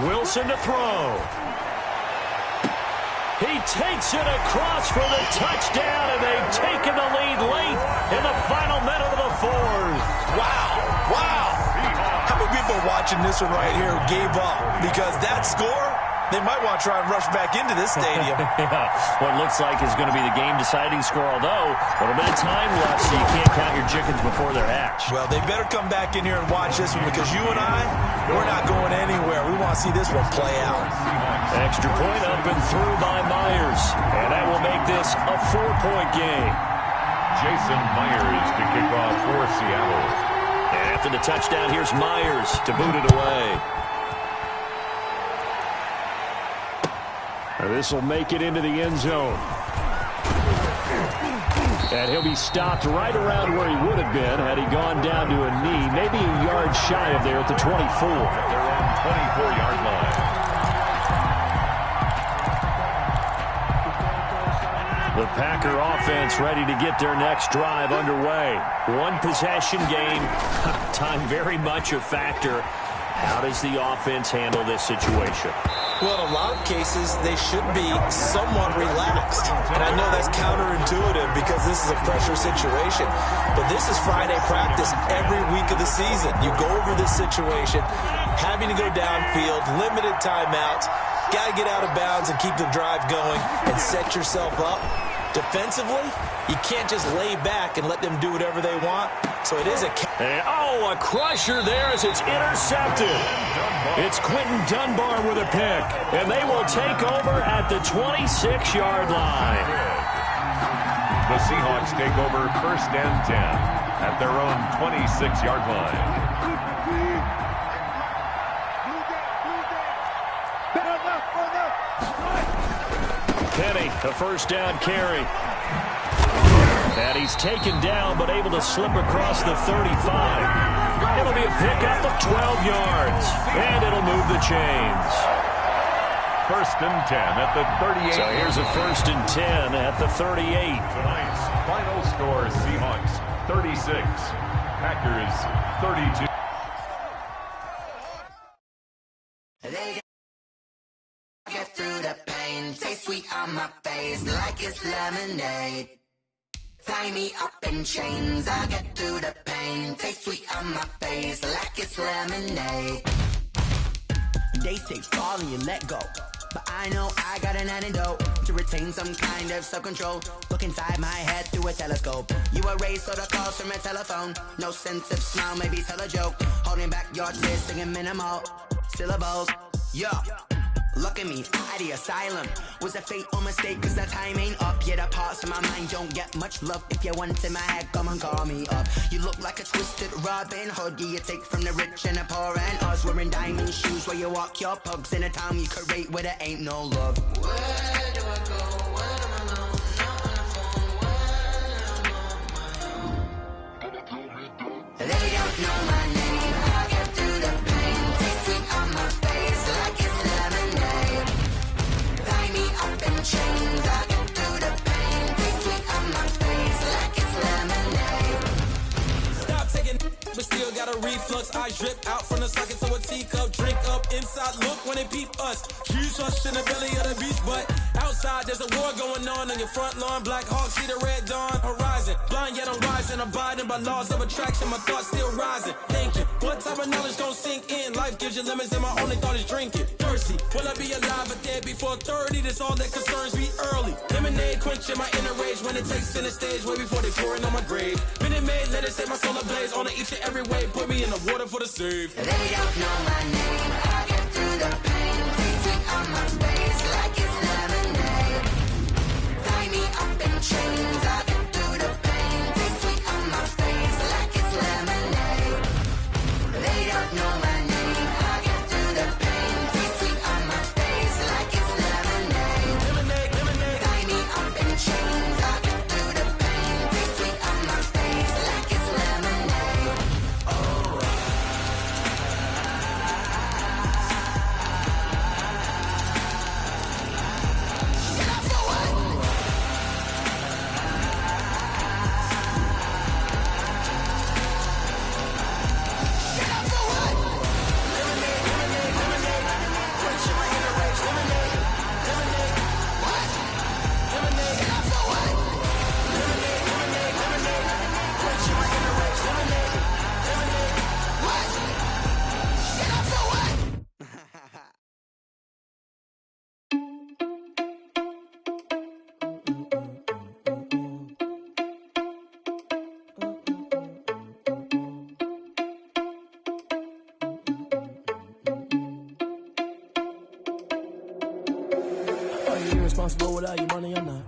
Wilson to throw. He takes it across for the touchdown, and they've taken the lead late in the final minute of the 4th. Wow. Wow. How many people are watching this one right here who gave up? Because that score, they might want to try and rush back into this stadium. Yeah, what looks like is going to be the game-deciding score, although a little bit of time left, so you can't count your chickens before they're hatched. Well, they better come back in here and watch this one, because you and I, we're not going anywhere. We want to see this one play out. Extra point up and through by Myers. And that will make this a 4-point game. Jason Myers to kick off for Seattle. And after the touchdown, here's Myers to boot it away. This will make it into the end zone. And he'll be stopped right around where he would have been had he gone down to a knee, maybe a yard shy of there at the 24. At their own 24-yard line. The Packer offense ready to get their next drive underway. One possession game. Time very much a factor. How does the offense handle this situation? Well, in a lot of cases, they should be somewhat relaxed. And I know that's counterintuitive because this is a pressure situation. But this is Friday practice every week of the season. You go over this situation, having to go downfield, limited timeouts, got to get out of bounds and keep the drive going and set yourself up. Defensively, you can't just lay back and let them do whatever they want. So it is a... a crusher there as it's intercepted. It's Quentin Dunbar with a pick. And they will take over at the 26-yard line. The Seahawks take over 1st and 10 at their own 26-yard line. Penny, a first down carry. And he's taken down, but able to slip across the 35. It'll be a pickup of 12 yards, and it'll move the chains. 1st and 10 at the 38. So here's a 1st and 10 at the 38. Tonight's final score, Seahawks 36, Packers 32. Get through the pain, taste sweet on my face like it's lemonade. Tie me up in chains, I get through the pain, taste sweet on my face like it's lemonade. They say fall and you let go, but I know I got an antidote to retain some kind of self-control. Look inside my head through a telescope. You erase all the calls from a telephone. No sense of smile, maybe tell a joke. Holding back your tears, singing minimal syllables. Yeah. Look at me, out the asylum. Was a fate or mistake, cause the time ain't up. Yet the parts of my mind don't get much love. If you want in my head, come and call me up. You look like a twisted Robin Hood. Yeah, you take from the rich and the poor and us. Wearing diamond shoes where you walk your pugs in a town you create where there ain't no love. Where do I go? Where am I alone? Not on the phone, when I'm on my own. They don't know my name. I get through the pain. Taste sweet on my face like it's lemonade. Tie me up in chains. I get through the pain. Taste sweet on my face like it's lemonade. Stop taking, but still got a reflux. I drip out from the socket to a teacup. Drink up inside. Look when they peep us. Juice us in the belly of the beast, but outside there's a war going on your front lawn. Black Hawk see the red dawn horizon. Blind yet I'm rising, abiding by laws of attraction. My thoughts still rising. Thinking, what type of knowledge gon' sink in? Life gives you limits, and my only thought is drinking. Thirsty, will I be alive or dead before 30? That's all that concerns me early. Lemonade quenching my inner rage when it takes center stage way before they pouring on my grave. Been it made, let it set my soul ablaze on each and every way. Put me in the water for the save. They don't know my name. I get through the pain. Taste sweet on my face like it's lemonade. Tie me up in chains. I get through the pain. Taste sweet on my face like it's lemonade. They don't know my name. I get through the pain. Taste sweet on my face like it's lemonade. Lemonade, lemonade. Tie me up in chains. I get through the pain. Taste sweet on my face like it's lemonade. Oh. Are you irresponsible without your money or not?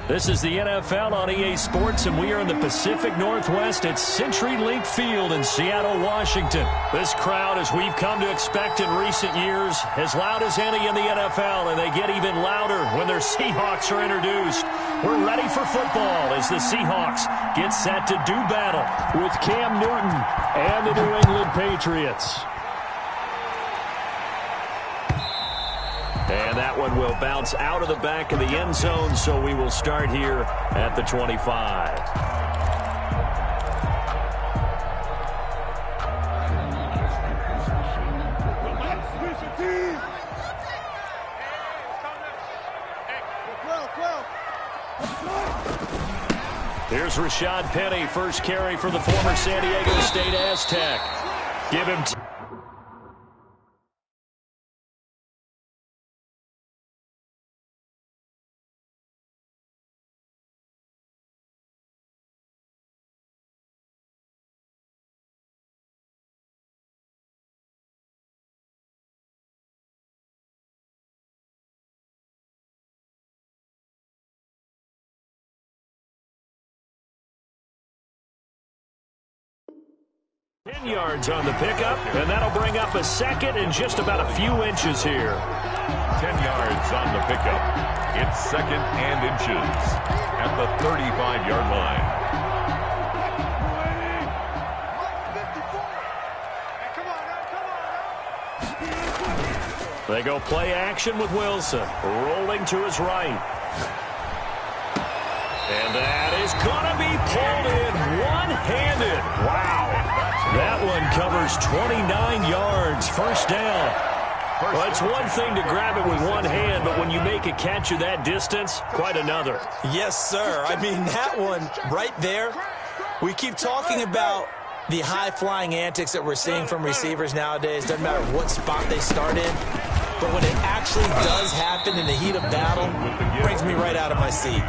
This is the NFL on EA Sports, and we are in the Pacific Northwest at CenturyLink Field in Seattle, Washington. This crowd, as we've come to expect in recent years, as loud as any in the NFL, and they get even louder when their Seahawks are introduced. We're ready for football as the Seahawks get set to do battle with Cam Newton and the New England Patriots. And that one will bounce out of the back of the end zone, so we will start here at the 25. Here's Rashad Penny, first carry for the former San Diego State Aztec. Give him yards on the pickup, and that'll bring up a second and just about a few inches here. 10 yards on the pickup. It's second and inches at the 35-yard line. They go play action with Wilson, rolling to his right. And that is going to be pulled in one-handed. Wow. That one covers 29 yards, first down. Well, it's one thing to grab it with one hand, but when you make a catch of that distance, quite another. Yes, sir. I mean, that one right there, we keep talking about the high-flying antics that we're seeing from receivers nowadays. Doesn't matter what spot they start in. But when it actually does happen in the heat of battle, it brings me right out of my seat.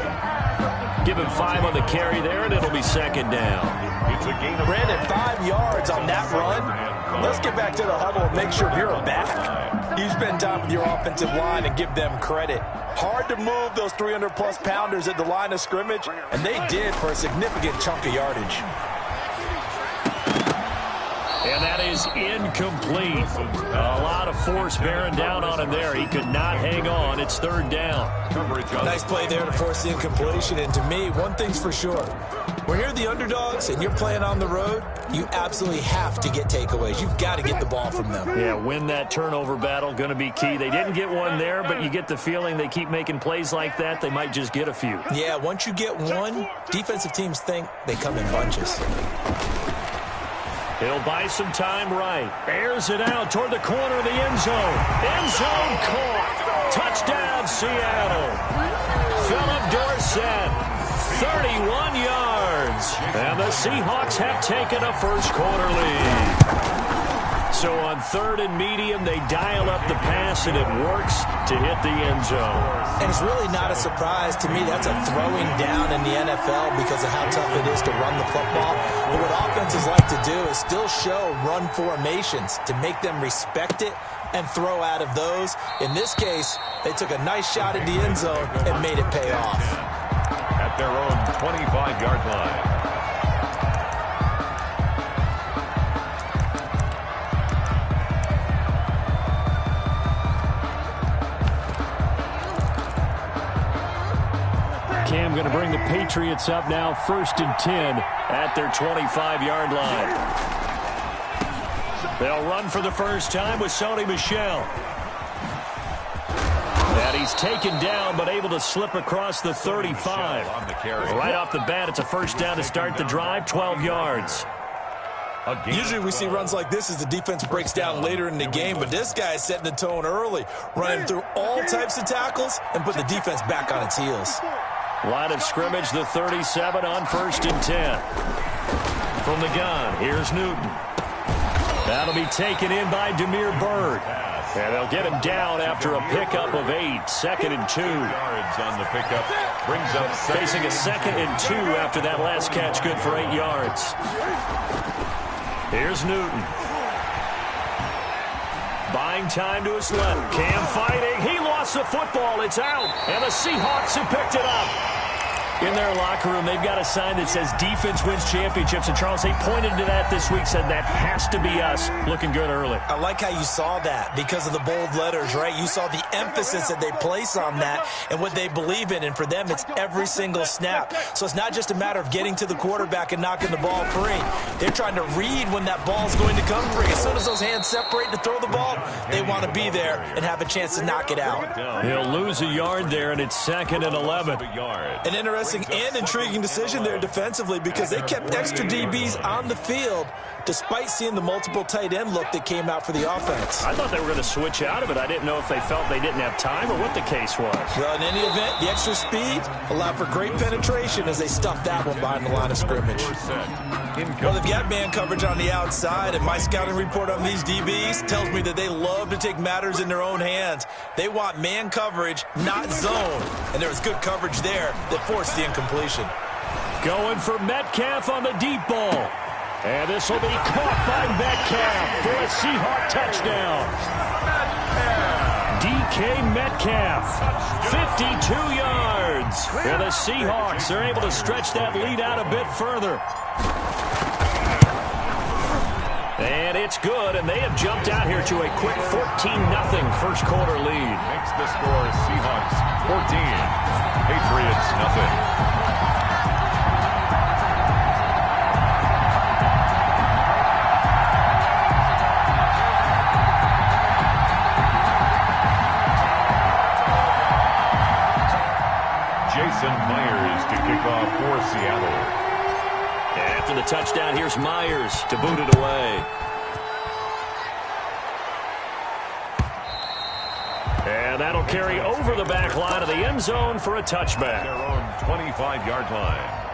Give him 5 on the carry there, and it'll be second down. Brandon, 5 yards on that run. Let's get back to the huddle and make sure you're back. You spend time with your offensive line and give them credit. Hard to move those 300-plus pounders at the line of scrimmage, and they did for a significant chunk of yardage. And that is incomplete. A lot of force bearing down on him there. He could not hang on. It's third down. Nice play there to force the incompletion. And to me, one thing's for sure. When you're the underdogs and you're playing on the road, you absolutely have to get takeaways. You've got to get the ball from them. Yeah, win that turnover battle, going to be key. They didn't get one there, but you get the feeling they keep making plays like that, they might just get a few. Yeah, once you get one, defensive teams think they come in bunches. He'll buy some time right. Airs it out toward the corner of the end zone. End zone caught. Touchdown, Seattle. Philip Dorsett, 31 yards. And the Seahawks have taken a first-quarter lead. So on third and medium, they dial up the pass, and it works to hit the end zone. And it's really not a surprise to me. That's a throwing down in the NFL because of how tough it is to run the football. But what offenses like to do is still show run formations to make them respect it and throw out of those. In this case, they took a nice shot at the end zone and made it pay off. At their own 25-yard line. Cam going to bring the Patriots up now, 1st and 10 at their 25-yard line. They'll run for the first time with Sony Michel. And he's taken down, but able to slip across the 35. Right off the bat, it's a first down to start the drive, 12 yards. Usually we see runs like this as the defense breaks down later in the game, but this guy is setting the tone early, running through all types of tackles and put the defense back on its heels. Line of scrimmage, the 37 on 1st and 10. From the gun, here's Newton. That'll be taken in by Damiere Byrd. And they'll get him down after a pickup of 8. 2nd and 2. Yards on the pickup. Brings up facing a 2nd and 2 after that last catch, good for 8 yards. Here's Newton. By buying time to his left. Cam fighting. He lost the football. It's out. And the Seahawks have picked it up. In their locker room, they've got a sign that says defense wins championships. And, Charles, they pointed to that this week, said that has to be us. Looking good early. I like how you saw that because of the bold letters, right? You saw the emphasis that they place on that and what they believe in. And for them, it's every single snap. So it's not just a matter of getting to the quarterback and knocking the ball free. They're trying to read when that ball's going to come free. As soon as those hands separate to throw the ball, they want to be there and have a chance to knock it out. He'll lose a yard there, and it's 2nd and 11. An interesting and intriguing decision there defensively because they kept extra DBs on the field despite seeing the multiple tight end look that came out for the offense. I thought they were going to switch out of it. I didn't know if they felt they didn't have time or what the case was. Well, in any event, the extra speed allowed for great penetration as they stuffed that one behind the line of scrimmage. Well, they've got man coverage on the outside, and my scouting report on these DBs tells me that they love to take matters in their own hands. They want man coverage, not zone, and there was good coverage there that forced the incompletion. Going for Metcalf on the deep ball. And this will be caught by Metcalf for a Seahawk touchdown. DK Metcalf, 52 yards. And the Seahawks are able to stretch that lead out a bit further. And it's good, and they have jumped out here to a quick 14-0 first quarter lead. Makes the score Seahawks 14, Patriots nothing. Jason Myers to kick off for Seattle. After the touchdown, here's Myers to boot it away. And that'll carry over the back line of the end zone for a touchback. Their own 25-yard line.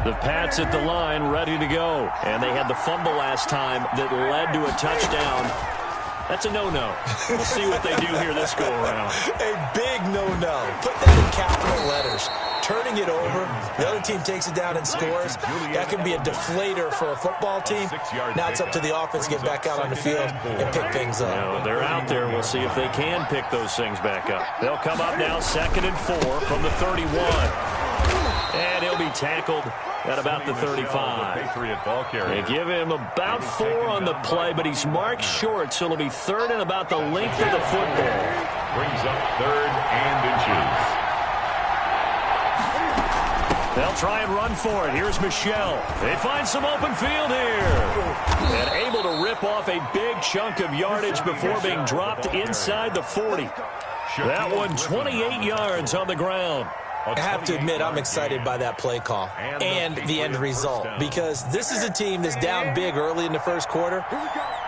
The Pats at the line, ready to go. And they had the fumble last time that led to a touchdown. That's a no-no. We'll see what they do here this go-around. A big no-no. Put that in capital letters. Turning it over, the other team takes it down and scores. That can be a deflator for a football team. Now it's up to the offense to get back out on the field and pick things up. You know, they're out there. We'll see if they can pick those things back up. They'll come up now 2nd and 4 from the 31. And he'll be tackled at about the 35. They give him about 4 on the play, but he's marked short, so it'll be 3rd and about the length of the football. Brings up 3rd and inches. They'll try and run for it. Here's Michelle. They find some open field here. And able to rip off a big chunk of yardage before being dropped inside the 40. That one 28 yards on the ground. I have to admit, I'm excited by that play call and the end result because this is a team that's down big early in the first quarter,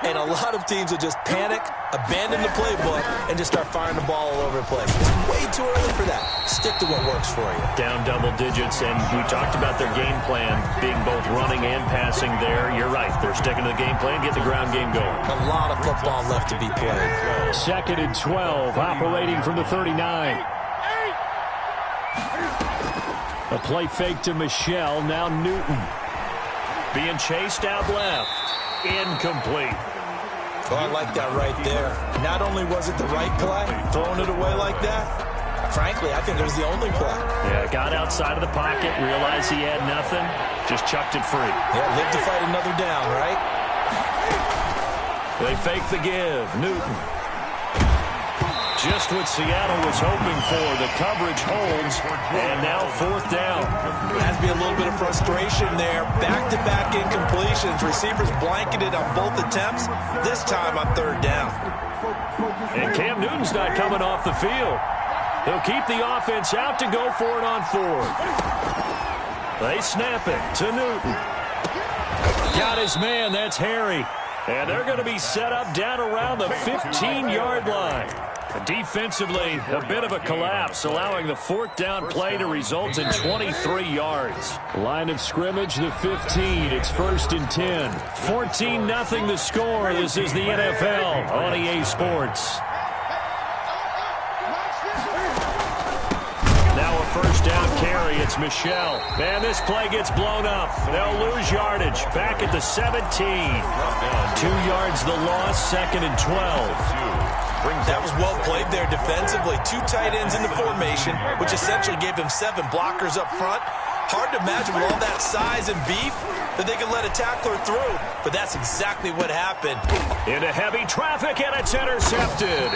and a lot of teams will just panic, abandon the playbook, and just start firing the ball all over the place. It's way too early for that. Stick to what works for you. Down double digits, and we talked about their game plan being both running and passing there. You're right. They're sticking to the game plan, get the ground game going. A lot of football left to be played. 2nd and 12, operating from the 39. A play fake to Michelle, now Newton. Being chased out left. Incomplete. Well, I like that right there. Not only was it the right play, throwing it away like that, frankly, I think it was the only play. Yeah, got outside of the pocket, realized he had nothing, just chucked it free. Yeah, live to fight another down, right? They fake the give. Newton. Just what Seattle was hoping for. The coverage holds, and now 4th down. There has to be a little bit of frustration there. Back-to-back incompletions. Receivers blanketed on both attempts, this time on 3rd down. And Cam Newton's not coming off the field. He'll keep the offense out to go for it on 4th. They snap it to Newton. Got his man, that's Harry. And they're going to be set up down around the 15-yard line. Defensively, a bit of a collapse, allowing the 4th down play to result in 23 yards. Line of scrimmage, the 15. It's 1st and 10. 14-0 the score. This is the NFL on EA Sports. Now a 1st down carry. It's Michel. And this play gets blown up. They'll lose yardage. Back at the 17. 2 yards the loss, 2nd and 12. That was well played there defensively. 2 tight ends in the formation, which essentially gave him 7 blockers up front. Hard to imagine with all that size and beef that they could let a tackler through, but that's exactly what happened. Into heavy traffic, and it's intercepted.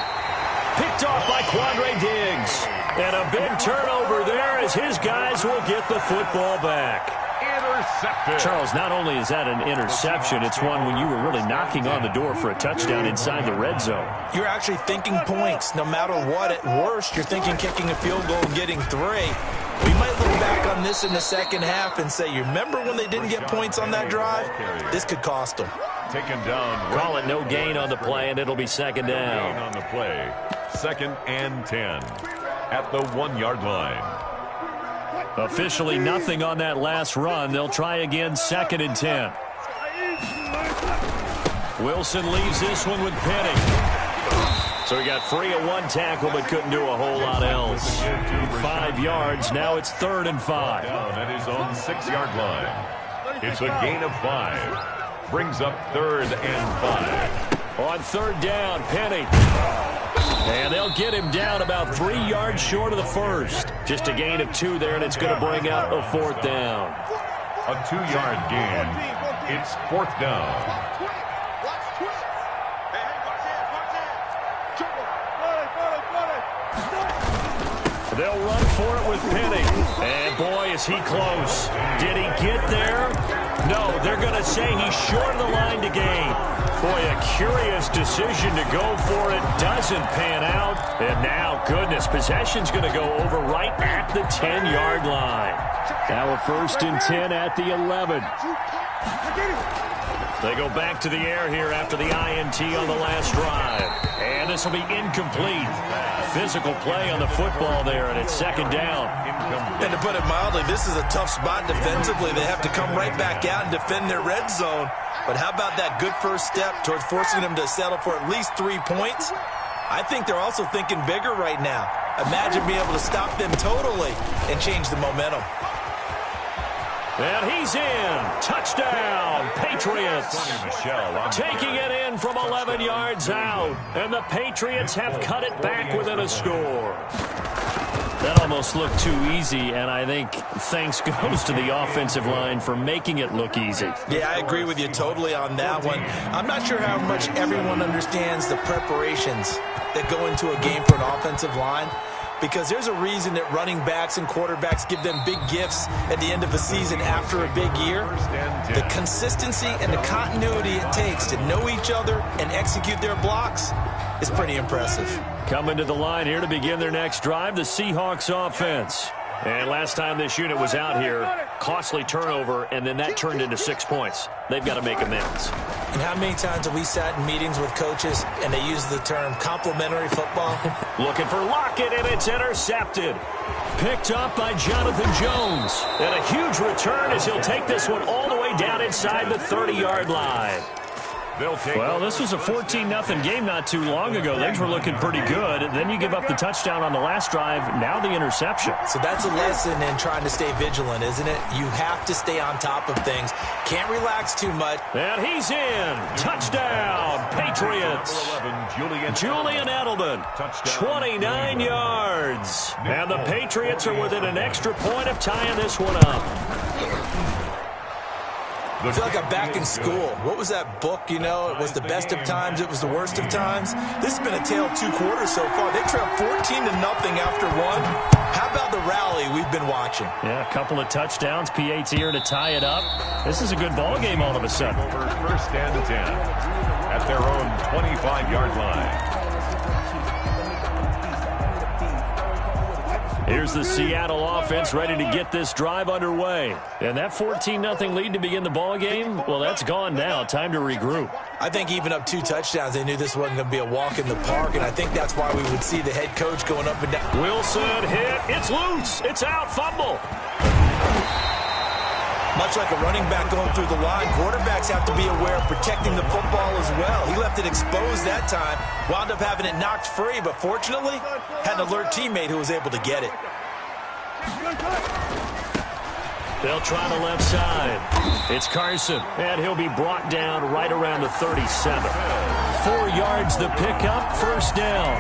Picked off by Quandre Diggs. And a big turnover there as his guys will get the football back. Intercepted. Charles, not only is that an interception, it's one when you were really knocking on the door for a touchdown inside the red zone. You're actually thinking points. No matter what, at worst, you're thinking kicking a field goal and getting 3. We might look back on this in the second half and say, you remember when they didn't get points on that drive? This could cost them. Taken down. Call it no gain on the play, and it'll be 2nd down. On the play. 2nd and 10 at the 1-yard line. Officially nothing on that last run. They'll try again, 2nd and 10. Wilson leaves this one with Penny. So he got free of 1 tackle but couldn't do a whole lot else. 5 yards. Now it's 3rd and 5. Down at his own 6-yard line. It's a gain of 5. Brings up 3rd and 5. On 3rd down, Penny. And they'll get him down about 3 yards short of the first. Just a gain of 2 there, and it's going to bring out a 4th down. A 2-yard gain. It's 4th down. They'll run for it with Penny. And boy, is he close. Did he get there? No, they're going to say he's short of the line to gain. Boy, a curious decision to go for it. Doesn't pan out. And now, goodness, possession's going to go over right at the 10-yard line. Now a 1st and 10 at the 11. They go back to the air here after the INT on the last drive. And this will be incomplete. Physical play on the football there, and it's 2nd down. And to put it mildly, this is a tough spot defensively. They have to come right back out and defend their red zone. But how about that good first step towards forcing them to settle for at least 3 points? I think they're also thinking bigger right now. Imagine being able to stop them totally and change the momentum. And he's in. Touchdown, Patriots. Taking it in from 11 yards out. And the Patriots have cut it back within a score. That almost looked too easy, and I think thanks goes to the offensive line for making it look easy. Yeah, I agree with you totally on that one. I'm not sure how much everyone understands the preparations that go into a game for an offensive line, because there's a reason that running backs and quarterbacks give them big gifts at the end of a season after a big year. The consistency and the continuity it takes to know each other and execute their blocks is pretty impressive. Coming to the line here to begin their next drive, the Seahawks offense. And last time this unit was out here, costly turnover, and then that turned into 6 points. They've got to make amends. And how many times have we sat in meetings with coaches and they use the term complimentary football? Looking for Lockett, and it's intercepted. Picked up by Jonathan Jones. And a huge return as he'll take this one all the way down inside the 30-yard line. Well, this was a 14-0 game not too long ago. Things were looking pretty good. Then you give up the touchdown on the last drive. Now the interception. So that's a lesson in trying to stay vigilant, isn't it? You have to stay on top of things. Can't relax too much. And he's in. Touchdown, Patriots. Julian Edelman, 29 yards. And the Patriots are within an extra point of tying this one up. I feel like I'm back in school. What was that book, you know? It was the best of times, it was the worst of times. This has been a tale of 2 quarters so far. They trailed 14-0 after 1. How about the rally we've been watching? Yeah, a couple of touchdowns, PAT here to tie it up. This is a good ball game all of a sudden. Over 1st and 10 at their own 25-yard line. Here's the Seattle offense ready to get this drive underway. And that 14-0 lead to begin the ball game, well, that's gone now. Time to regroup. I think even up 2 touchdowns, they knew this wasn't going to be a walk in the park, and I think that's why we would see the head coach going up and down. Wilson hit. It's loose. It's out. Fumble. Much like a running back going through the line, quarterbacks have to be aware of protecting the football as well. He left it exposed that time, wound up having it knocked free, but fortunately, had an alert teammate who was able to get it. They'll try the left side. It's Carson, and he'll be brought down right around the 37. 4 yards the pickup, first down.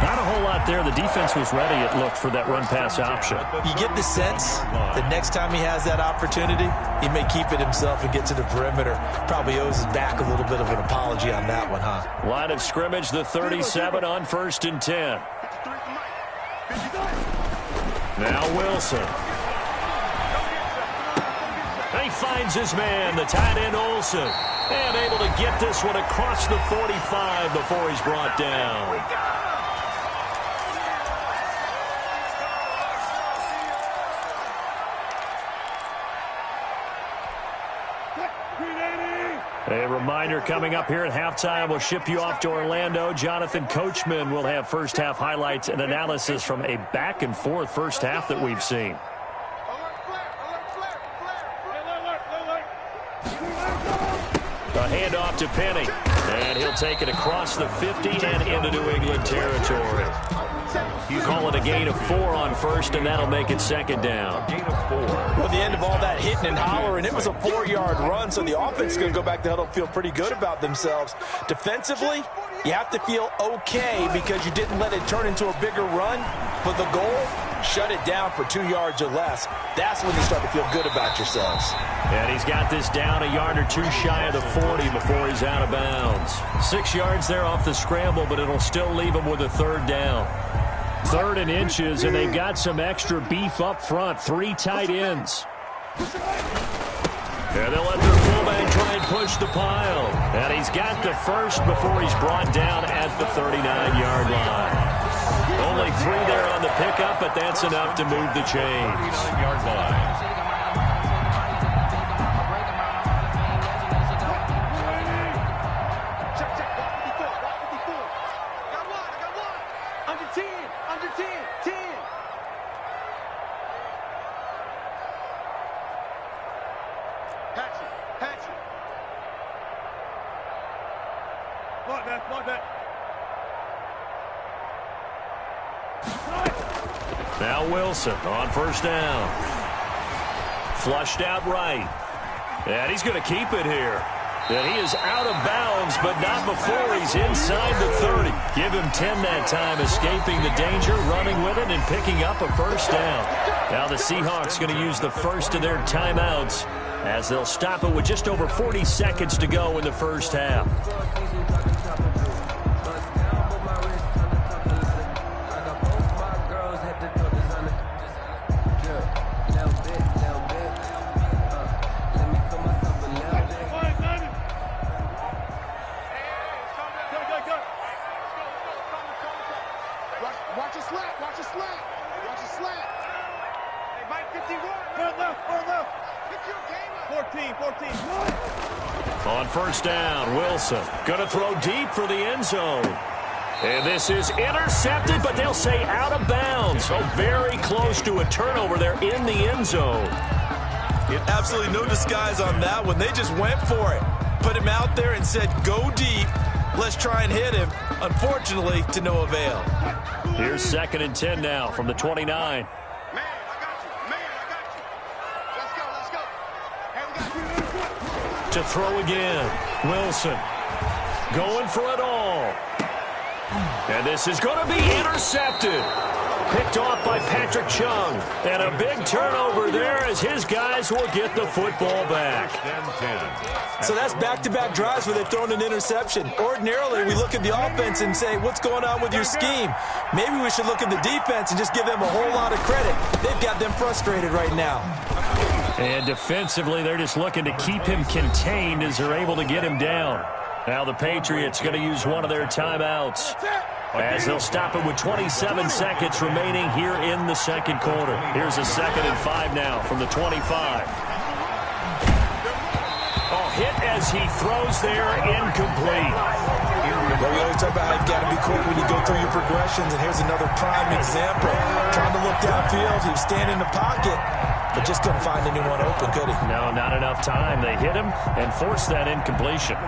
Not a whole lot there. The defense was ready, it looked, for that run-pass option. You get the sense that next time he has that opportunity, he may keep it himself and get to the perimeter. Probably owes his back a little bit of an apology on that one, huh? Line of scrimmage, the 37 on 1st and 10. Now Wilson. He finds his man, the tight end Olsen, and able to get this one across the 45 before he's brought down. A reminder coming up here at halftime, we'll ship you off to Orlando. Jonathan Coachman will have first half highlights and analysis from a back and forth first half that we've seen. A handoff to Penny, and he'll take it across the 50 and into New England territory. You call it a gain of 4 on first, and that'll make it second down. Gain of 4. Well, the end of all that hitting and hollering, it was a 4-yard run, so the offense is going to go back to huddle, feel pretty good about themselves. Defensively, you have to feel okay because you didn't let it turn into a bigger run, but the goal, shut it down for 2 yards or less. That's when you start to feel good about yourselves. And he's got this down a yard or 2 shy of the 40 before he's out of bounds. 6 yards there off the scramble, but it'll still leave him with a third down. 3rd and inches, and they've got some extra beef up front. 3 tight ends. And they'll let their fullback try and push the pile. And he's got the first before he's brought down at the 39-yard line. Only 3 there on the pickup, but that's enough to move the chains. 39-yard line. Now Wilson on first down. Flushed out right. And he's going to keep it here. And he is out of bounds, but not before he's inside the 30. Give him 10 that time, escaping the danger, running with it, and picking up a first down. Now the Seahawks going to use the first of their timeouts as they'll stop it with just over 40 seconds to go in the first half. On first down, Wilson going to throw deep for the end zone. And this is intercepted, but they'll say out of bounds. So very close to a turnover there in the end zone. Absolutely no disguise on that one. They just went for it. Put him out there and said, go deep. Let's try and hit him. Unfortunately, to no avail. Here's 2nd and 10 now from the 29. To throw again. Wilson going for it all. And this is going to be intercepted. Picked off by Patrick Chung. And a big turnover there as his guys will get the football back. So that's back-to-back drives where they've thrown an interception. Ordinarily, we look at the offense and say, what's going on with your scheme? Maybe we should look at the defense and just give them a whole lot of credit. They've got them frustrated right now. And defensively, they're just looking to keep him contained as they're able to get him down. Now the Patriots going to use one of their timeouts as they'll stop it with 27 seconds remaining here in the second quarter. Here's a 2nd and 5 now from the 25. Oh, hit as he throws there, incomplete. Well, we always talk about how you've got to be quick when you go through your progressions, and here's another prime example. Trying to look downfield, he was standing in the pocket, but just couldn't find anyone open, could he? No, not enough time. They hit him and forced that incompletion.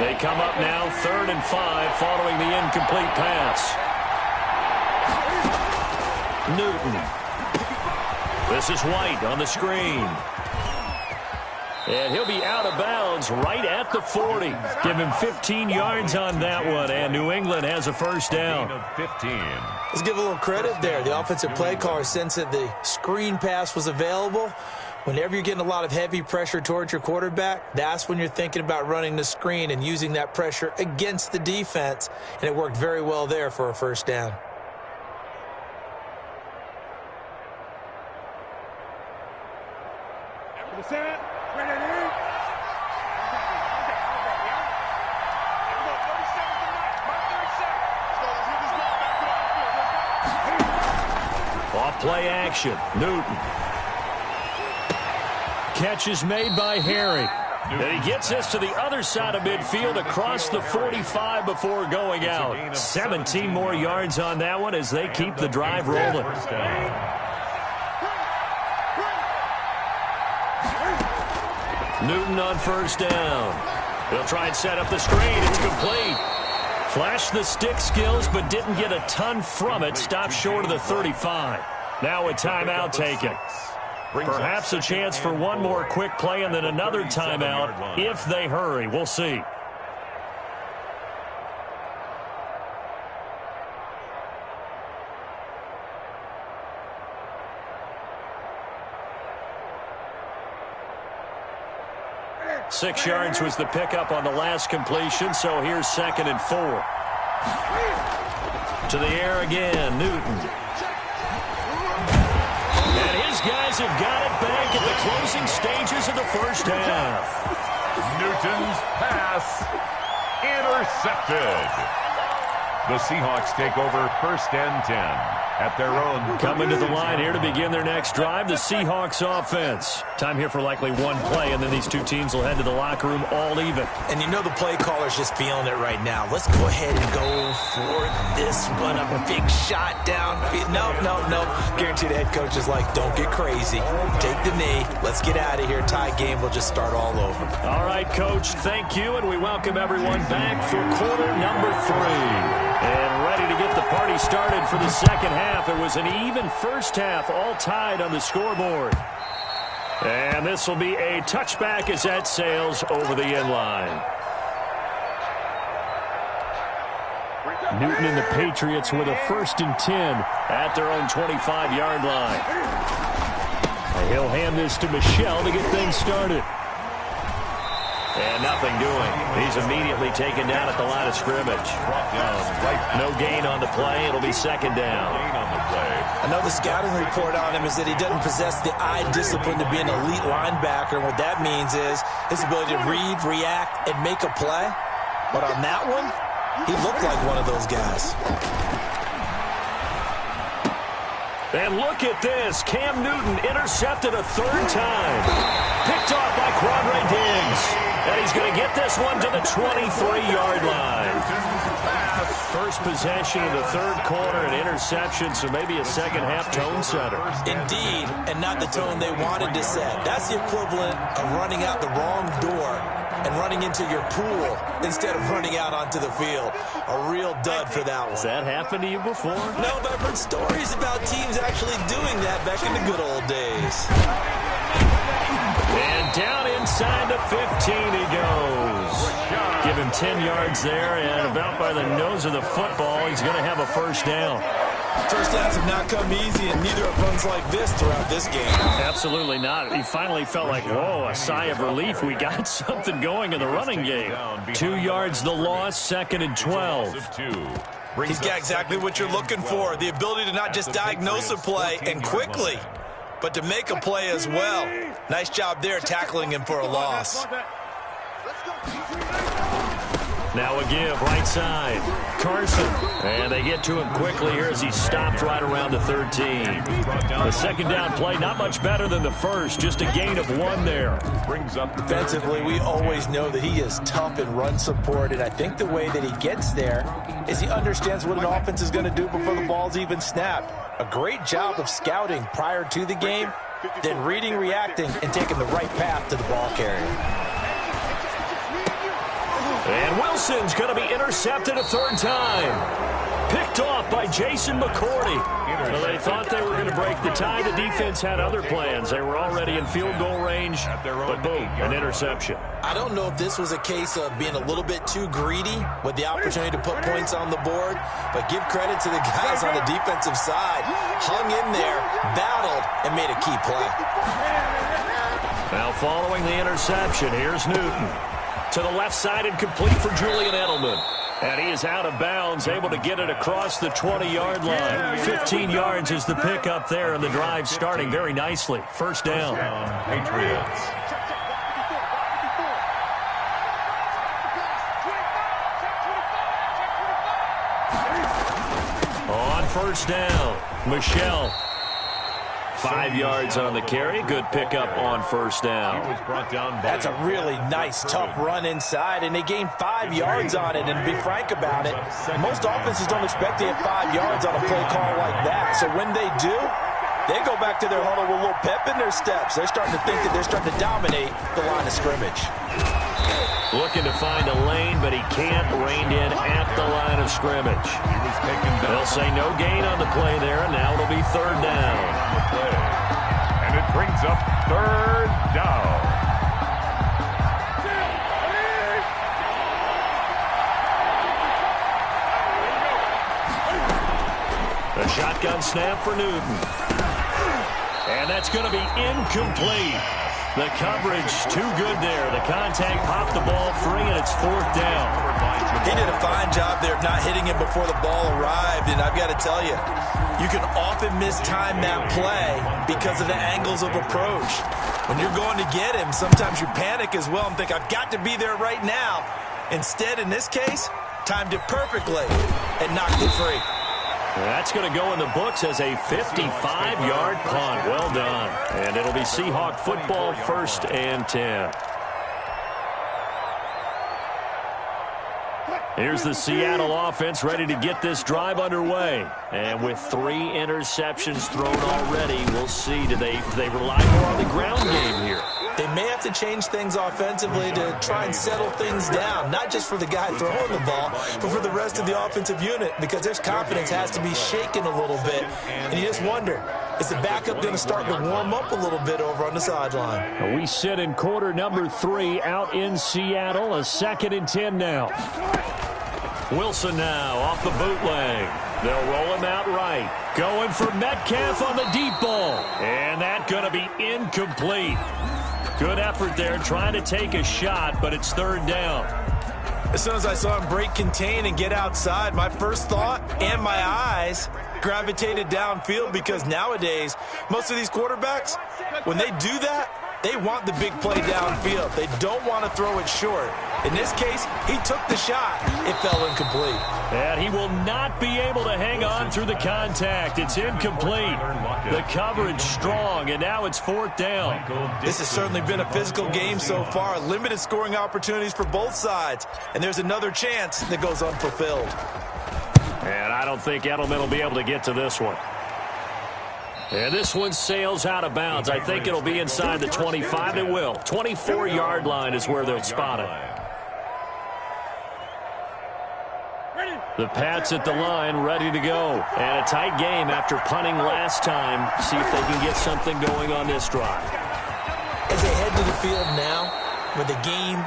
They come up now 3rd and 5 following the incomplete pass. Newton. This is White on the screen. And he'll be out of bounds right at the 40. Give him 15 yards on that one, and New England has a first down. 15. Let's give a little credit there. The offensive play caller sensed that the screen pass was available. Whenever you're getting a lot of heavy pressure towards your quarterback, that's when you're thinking about running the screen and using that pressure against the defense. And it worked very well there for a first down. Off play action. Newton. Catch is made by Harry. And he gets this to the other side of midfield across the 45 before going out. 17 more yards on that one as they keep the drive rolling. Newton on first down. They'll try and set up the screen. It's complete. Flashed the stick skills, but didn't get a ton from it. Stopped short of the 35. Now a timeout taken. Perhaps a chance for one more quick play and then another timeout if they hurry. We'll see. Six yards was the pickup on the last completion, so here's 2nd and 4. To the air again, Newton. And his guys have got it back at the closing stages of the first half. Newton's pass intercepted. The Seahawks take over 1st and 10 at their own. Coming to the line here to begin their next drive, the Seahawks offense. Time here for likely one play, and then these two teams will head to the locker room all even. And you know the play caller's just feeling it right now. Let's go ahead and go for this one. A big shot down. No. Guarantee the head coach is like, don't get crazy. Take the knee. Let's get out of here. Tie game will just start all over. All right, Coach, thank you, and we welcome everyone back for quarter number 3. And ready to get the party started for the second half. It was an even first half, all tied on the scoreboard. And this will be a touchback as that sails over the end line. Newton and the Patriots with a 1st and 10 at their own 25-yard line. And he'll hand this to Michel to get things started. And nothing doing. He's immediately taken down at the line of scrimmage. No gain on the play. It'll be 2nd down. I know the scouting report on him is that he doesn't possess the eye discipline to be an elite linebacker. And what that means is his ability to read, react, and make a play. But on that one, he looked like one of those guys. And look at this. Cam Newton intercepted a 3rd time. Picked off by Quadre Diggs. And he's going to get this one to the 23-yard line. First possession of the 3rd quarter, an interception, so maybe a second-half tone setter. Indeed, and not the tone they wanted to set. That's the equivalent of running out the wrong door and running into your pool instead of running out onto the field. A real dud for that one. Has that happened to you before? No, but I've heard stories about teams actually doing that back in the good old days. And down inside the 15 he goes. Give him 10 yards there, and about by the nose of the football, he's going to have a first down. First downs have not come easy, and neither have runs like this throughout this game. Absolutely not. He finally felt like, whoa, a sigh of relief. We got something going in the running game. 2 yards the loss, 2nd and 12. He's got exactly what you're looking for, the ability to not just diagnose a play and quickly, but to make a play as well. Nice job there tackling him for a loss. Now a give, right side. Carson. And they get to him quickly here as he stopped right around the 13. The second down play, not much better than the first. Just a gain of 1 there. Brings up defensively, we always know that he is tough in run support, and I think the way that he gets there is he understands what an offense is going to do before the ball's even snapped. A great job of scouting prior to the game, then reading, reacting, and taking the right path to the ball carrier. And Wilson's going to be intercepted a third time. Picked off by Jason McCourty. Well, they thought they were going to break the tie. The defense had other plans. They were already in field goal range, but boom, an interception. I don't know if this was a case of being a little bit too greedy with the opportunity to put points on the board, but give credit to the guys on the defensive side. Hung in there, battled, and made a key play. Now following the interception, here's Newton. To the left side and complete for Julian Edelman. And he is out of bounds, able to get it across the 20-yard line. 15 yards is the pickup there, and the drive starting very nicely. First down. Patriots. On first down, Michelle. 5 yards on the carry. Good pickup on first down. That's a really nice, tough run inside, and they gained 5 yards on it. And to be frank about it, most offenses don't expect to get 5 yards on a play call like that. So when they do, they go back to their huddle with a little pep in their steps. They're starting to think that they're starting to dominate the line of scrimmage. Looking to find a lane, but he can't rein in at the line of scrimmage. They'll say no gain on the play there, and now it'll be third down. And it brings up third down. A shotgun snap for Newton. And that's going to be incomplete. The coverage too good there. The contact popped the ball free, and it's fourth down. He did a fine job there of not hitting him before the ball arrived, and I've got to tell you, you can often mistime that play because of the angles of approach. When you're going to get him, sometimes you panic as well and think, I've got to be there right now. Instead, in this case, timed it perfectly and knocked it free. That's going to go in the books as a 55-yard punt. Well done. And it'll be Seahawk football, 1st and 10. Here's the Seattle offense ready to get this drive underway. And with 3 interceptions thrown already, we'll see. Do they rely more on the ground game here? They may have to change things offensively to try and settle things down, not just for the guy throwing the ball, but for the rest of the offensive unit, because their confidence has to be shaken a little bit. And you just wonder, is the backup going to start to warm up a little bit over on the sideline? We sit in quarter number 3 out in Seattle, a 2nd and 10 now. Wilson now off the bootleg. They'll roll him out right. Going for Metcalf on the deep ball. And that's going to be incomplete. Good effort there trying to take a shot, but it's third down. As soon as I saw him break contain and get outside, my first thought and my eyes gravitated downfield, because nowadays, most of these quarterbacks, when they do that, they want the big play downfield. They don't want to throw it short. In this case, he took the shot. It fell incomplete. And he will not be able to hang on through the contact. It's incomplete. The coverage strong, and now it's 4th down. This has certainly been a physical game so far. Limited scoring opportunities for both sides. And there's another chance that goes unfulfilled. And I don't think Edelman will be able to get to this one. And this one sails out of bounds. I think it'll be inside the 25. It will. 24-yard line is where they'll spot it. The Pats at the line, ready to go. And a tight game after punting last time. See if they can get something going on this drive. As they head to the field now, with the game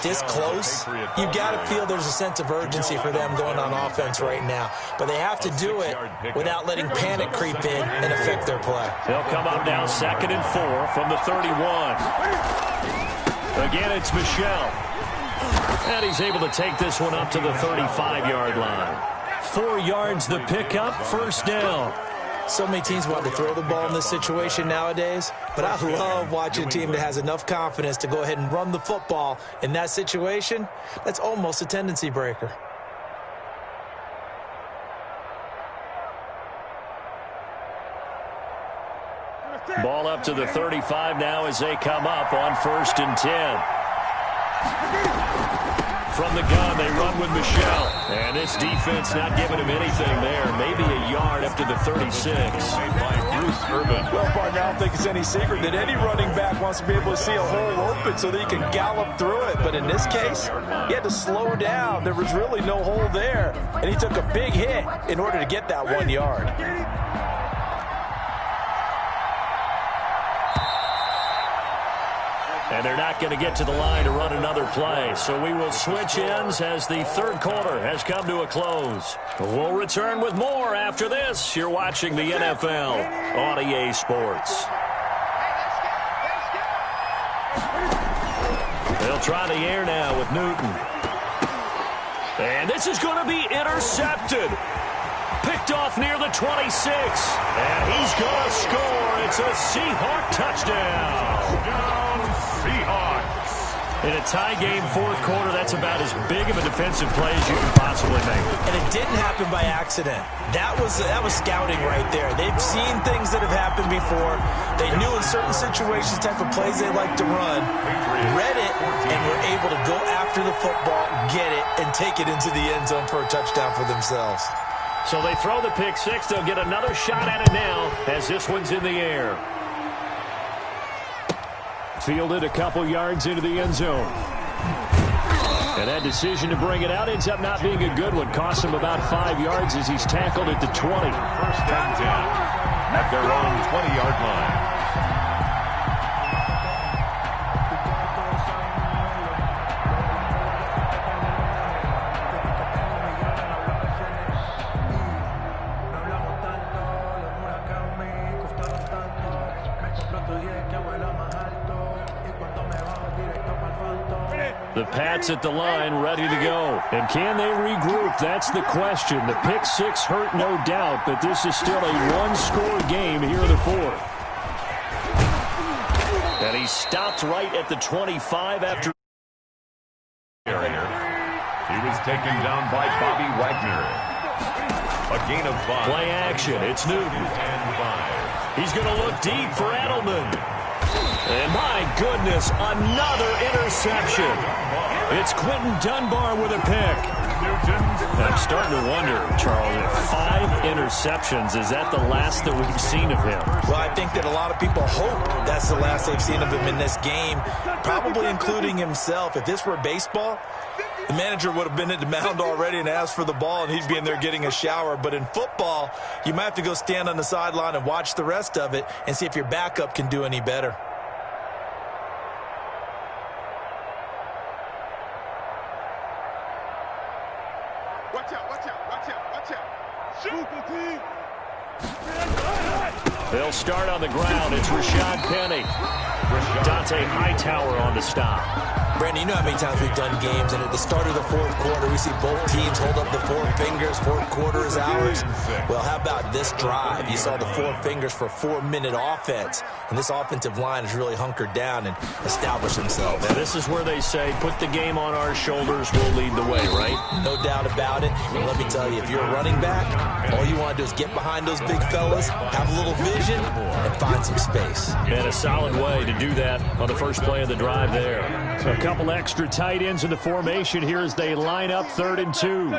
this close, you've got to feel there's a sense of urgency for them going on offense right now. But they have to do it without letting panic creep in and affect their play. They'll come up now 2nd and 4 from the 31. Again, it's Michelle. And he's able to take this one up to the 35-yard line. 4 yards the pickup, first down. So many teams want to throw the ball in this situation nowadays, but I love watching a team that has enough confidence to go ahead and run the football. In that situation, that's almost a tendency breaker. Ball up to the 35 now as they come up on 1st and 10. from the gun. They run with Michelle. And this defense not giving him anything there. Maybe a yard up to the 36. By Bruce Irvin. Well, partner, I don't think it's any secret that any running back wants to be able to see a hole open so that he can gallop through it. But in this case, he had to slow down. There was really no hole there. And he took a big hit in order to get that 1 yard. And they're not going to get to the line to run another play. So we will switch ends as the third quarter has come to a close. We'll return with more after this. You're watching the NFL on EA Sports. They'll try the air now with Newton. And this is going to be intercepted. Picked off near the 26. And he's going to score. It's a Seahawk touchdown. Seahawks. In a tie game fourth quarter, that's about as big of a defensive play as you can possibly make. And it didn't happen by accident. That was scouting right there. They've seen things that have happened before. They knew in certain situations type of plays they like to run, read it, and were able to go after the football, get it, and take it into the end zone for a touchdown for themselves. So they throw the pick six. They'll get another shot at it now as this one's in the air. Fielded a couple yards into the end zone. And that decision to bring it out ends up not being a good one. Costs him about 5 yards as he's tackled at the 20. First and 10 at their own 20-yard line. The Pats at the line, ready to go. And can they regroup? That's the question. The pick six hurt, no doubt, but this is still a one-score game here in the fourth. And he stopped right at the 25 after. He was taken down by Bobby Wagner. A gain of 5. Play action. It's Newton. And 5. He's going to look deep for Edelman. And my goodness, another interception. It's Quentin Dunbar with a pick. I'm starting to wonder, Charles, if 5 interceptions, is that the last that we've seen of him? Well, I think that a lot of people hope that's the last they've seen of him in this game, probably including himself. If this were baseball, the manager would have been at the mound already and asked for the ball, and he'd be in there getting a shower. But in football, you might have to go stand on the sideline and watch the rest of it and see if your backup can do any better. Watch out, watch out, watch out, watch out. Shoot the team. They'll start on the ground. It's Rashad Penny. Dante Hightower on the stop. Brandon, you know how many times we've done games, and at the start of the fourth quarter, we see both teams hold up the 4 fingers. Fourth quarter is ours. Well, how about this drive? You saw the 4 fingers for 4-minute offense, and this offensive line has really hunkered down and established themselves. Now, this is where they say, put the game on our shoulders, we'll lead the way, right? No doubt about it. And let me tell you, if you're a running back, all you want to do is get behind those big fellas, have a little vision, and find some space. And a solid way to do that on the first play of the drive there. A couple extra tight ends in the formation here as they line up 3rd and 2.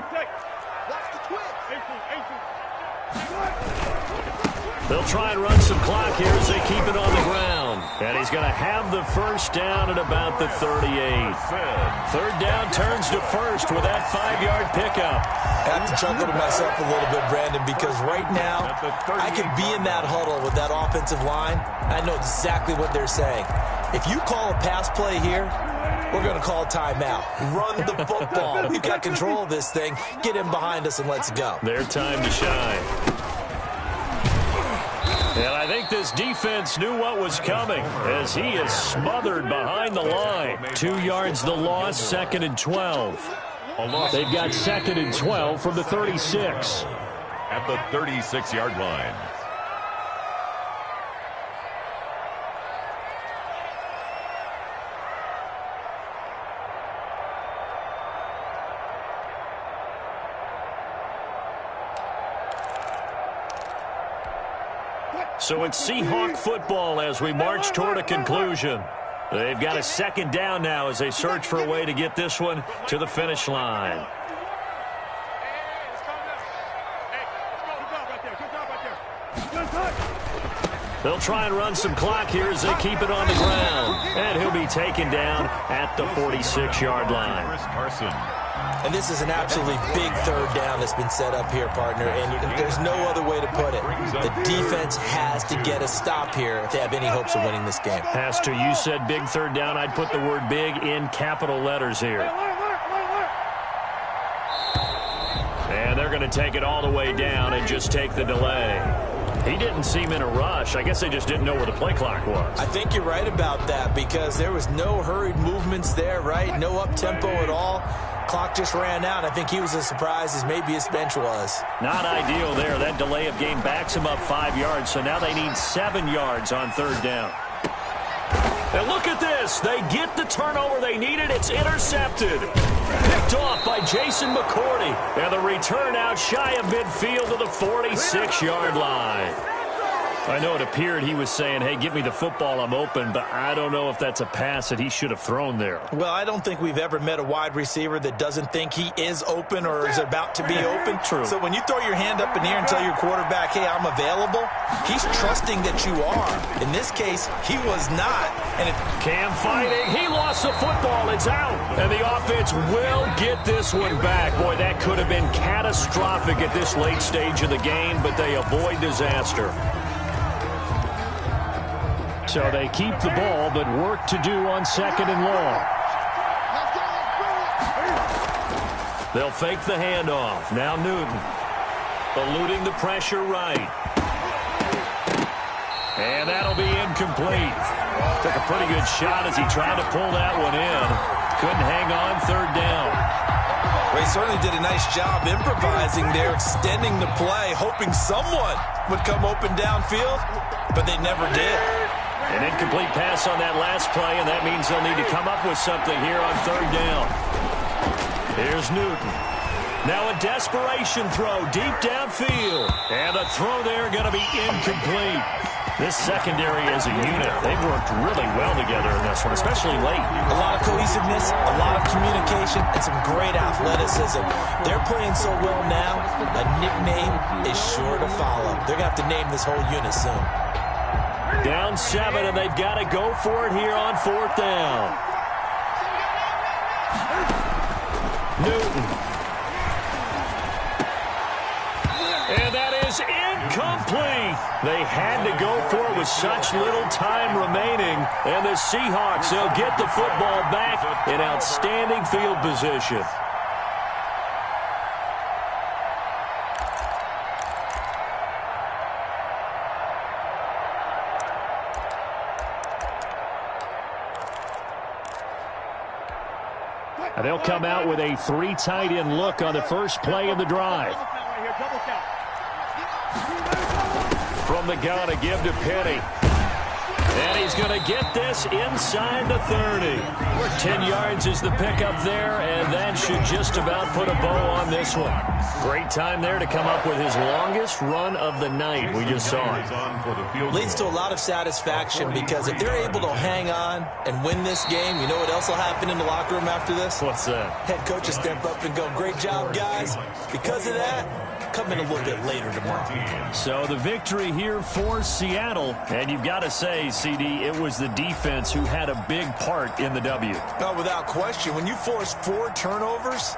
They'll try and run some clock here as they keep it on the ground. And he's going to have the first down at about the 38. 3rd down turns to first with that 5-yard pickup. I have to chuckle to myself a little bit, Brandon, because right now I could be in that huddle with that offensive line. I know exactly what they're saying. If you call a pass play here, we're going to call a timeout. Run the football. We've got control of this thing. Get him behind us and let's go. Their time to shine. And I think this defense knew what was coming as he is smothered behind the line. 2 yards the loss, 2nd and 12. They've got 2nd and 12 from the 36. At the 36-yard line. So it's Seahawk football as we march toward a conclusion. They've got a second down now as they search for a way to get this one to the finish line. They'll try and run some clock here as they keep it on the ground. And he'll be taken down at the 46-yard line. And this is an absolutely big third down that's been set up here, partner, and there's no other way to put it. The defense has to get a stop here if they have any hopes of winning this game. Has to. You said big third down. I'd put the word big in capital letters here. And they're going to take it all the way down and just take the delay. He didn't seem in a rush. I guess they just didn't know where the play clock was. I think you're right about that because there was no hurried movements there, right? No up-tempo at all. Clock just ran out. I think he was as surprised as maybe his bench was. Not ideal there. That delay of game backs him up 5 yards, so now they need 7 yards on third down. And look at this. They get the turnover they needed. It's intercepted. Picked off by Jason McCourty. And the return out shy of midfield to the 46-yard line. I know it appeared he was saying, hey, give me the football, I'm open, but I don't know if that's a pass that he should have thrown there. Well, I don't think we've ever met a wide receiver that doesn't think he is open or is about to be open. True. So when you throw your hand up in the air and tell your quarterback, hey, I'm available, he's trusting that you are. In this case, he was not. And Cam fighting. He lost the football. It's out. And the offense will get this one back. Boy, that could have been catastrophic at this late stage of the game, but they avoid disaster. So they keep the ball, but work to do on second and long. They'll fake the handoff. Now Newton. Eluding the pressure right. And that'll be incomplete. Took a pretty good shot as he tried to pull that one in. Couldn't hang on third down. Ray certainly did a nice job improvising there, extending the play, hoping someone would come open downfield, but they never did. An incomplete pass on that last play, and that means they'll need to come up with something here on third down. Here's Newton. Now a desperation throw deep downfield. And the throw there going to be incomplete. This secondary as a unit, they've worked really well together in this one, especially late. A lot of cohesiveness, a lot of communication, and some great athleticism. They're playing so well now, a nickname is sure to follow. They're going to have to name this whole unit soon. Down 7, and they've got to go for it here on fourth down. Newton. And that is incomplete. They had to go for it with such little time remaining. And the Seahawks, they'll get the football back in outstanding field position. And they'll come out with a 3 tight end look on the first play of the drive. From the gun, a give to Penny. And he's going to get this inside the 30. 10 yards is the pickup there, and that should just about put a bow on this one. Great time there to come up with his longest run of the night. We just saw it. Leads to a lot of satisfaction because if they're able to hang on and win this game, you know what else will happen in the locker room after this? What's that? Head coach will step up and go, great job, guys. Because of that, come in a little bit later tomorrow. So the victory here for Seattle. And you've got to say, CD, it was the defense who had a big part in the W. No, without question. When you force 4 turnovers,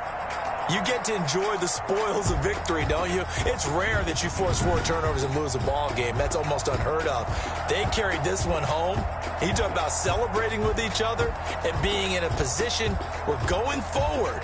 you get to enjoy the spoils of victory, don't you? It's rare that you force 4 turnovers and lose a ball game. That's almost unheard of. They carried this one home. You talk about celebrating with each other and being in a position where going forward,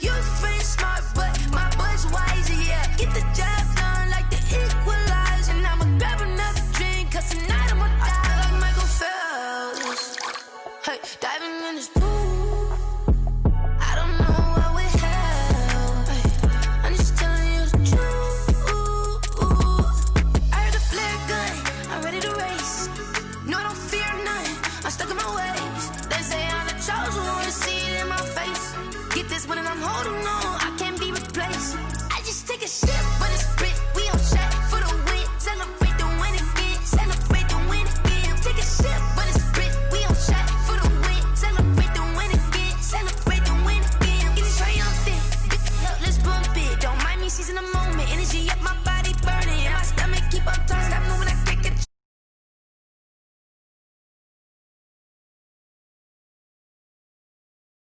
Your friend smart, but my boy's wiser, yeah. Get the job done like the equalizer. like diving in this pool. I don't know what we have. I'm just telling you the truth. I heard the flare gun, I'm ready to race. No, I don't fear none, I'm stuck in my ways. They say I'm the chosen one, see it in my face. Get this one and I'm holding on, I can't be replaced. I just take a sip, but it's split. We on track for the win. Celebrate the win again, celebrate the win again. Take a sip, but it's split. We on track for the win. Celebrate the win again, celebrate the win again. Get it triumphant, let's bump it. Don't mind me seizing the moment. Energy up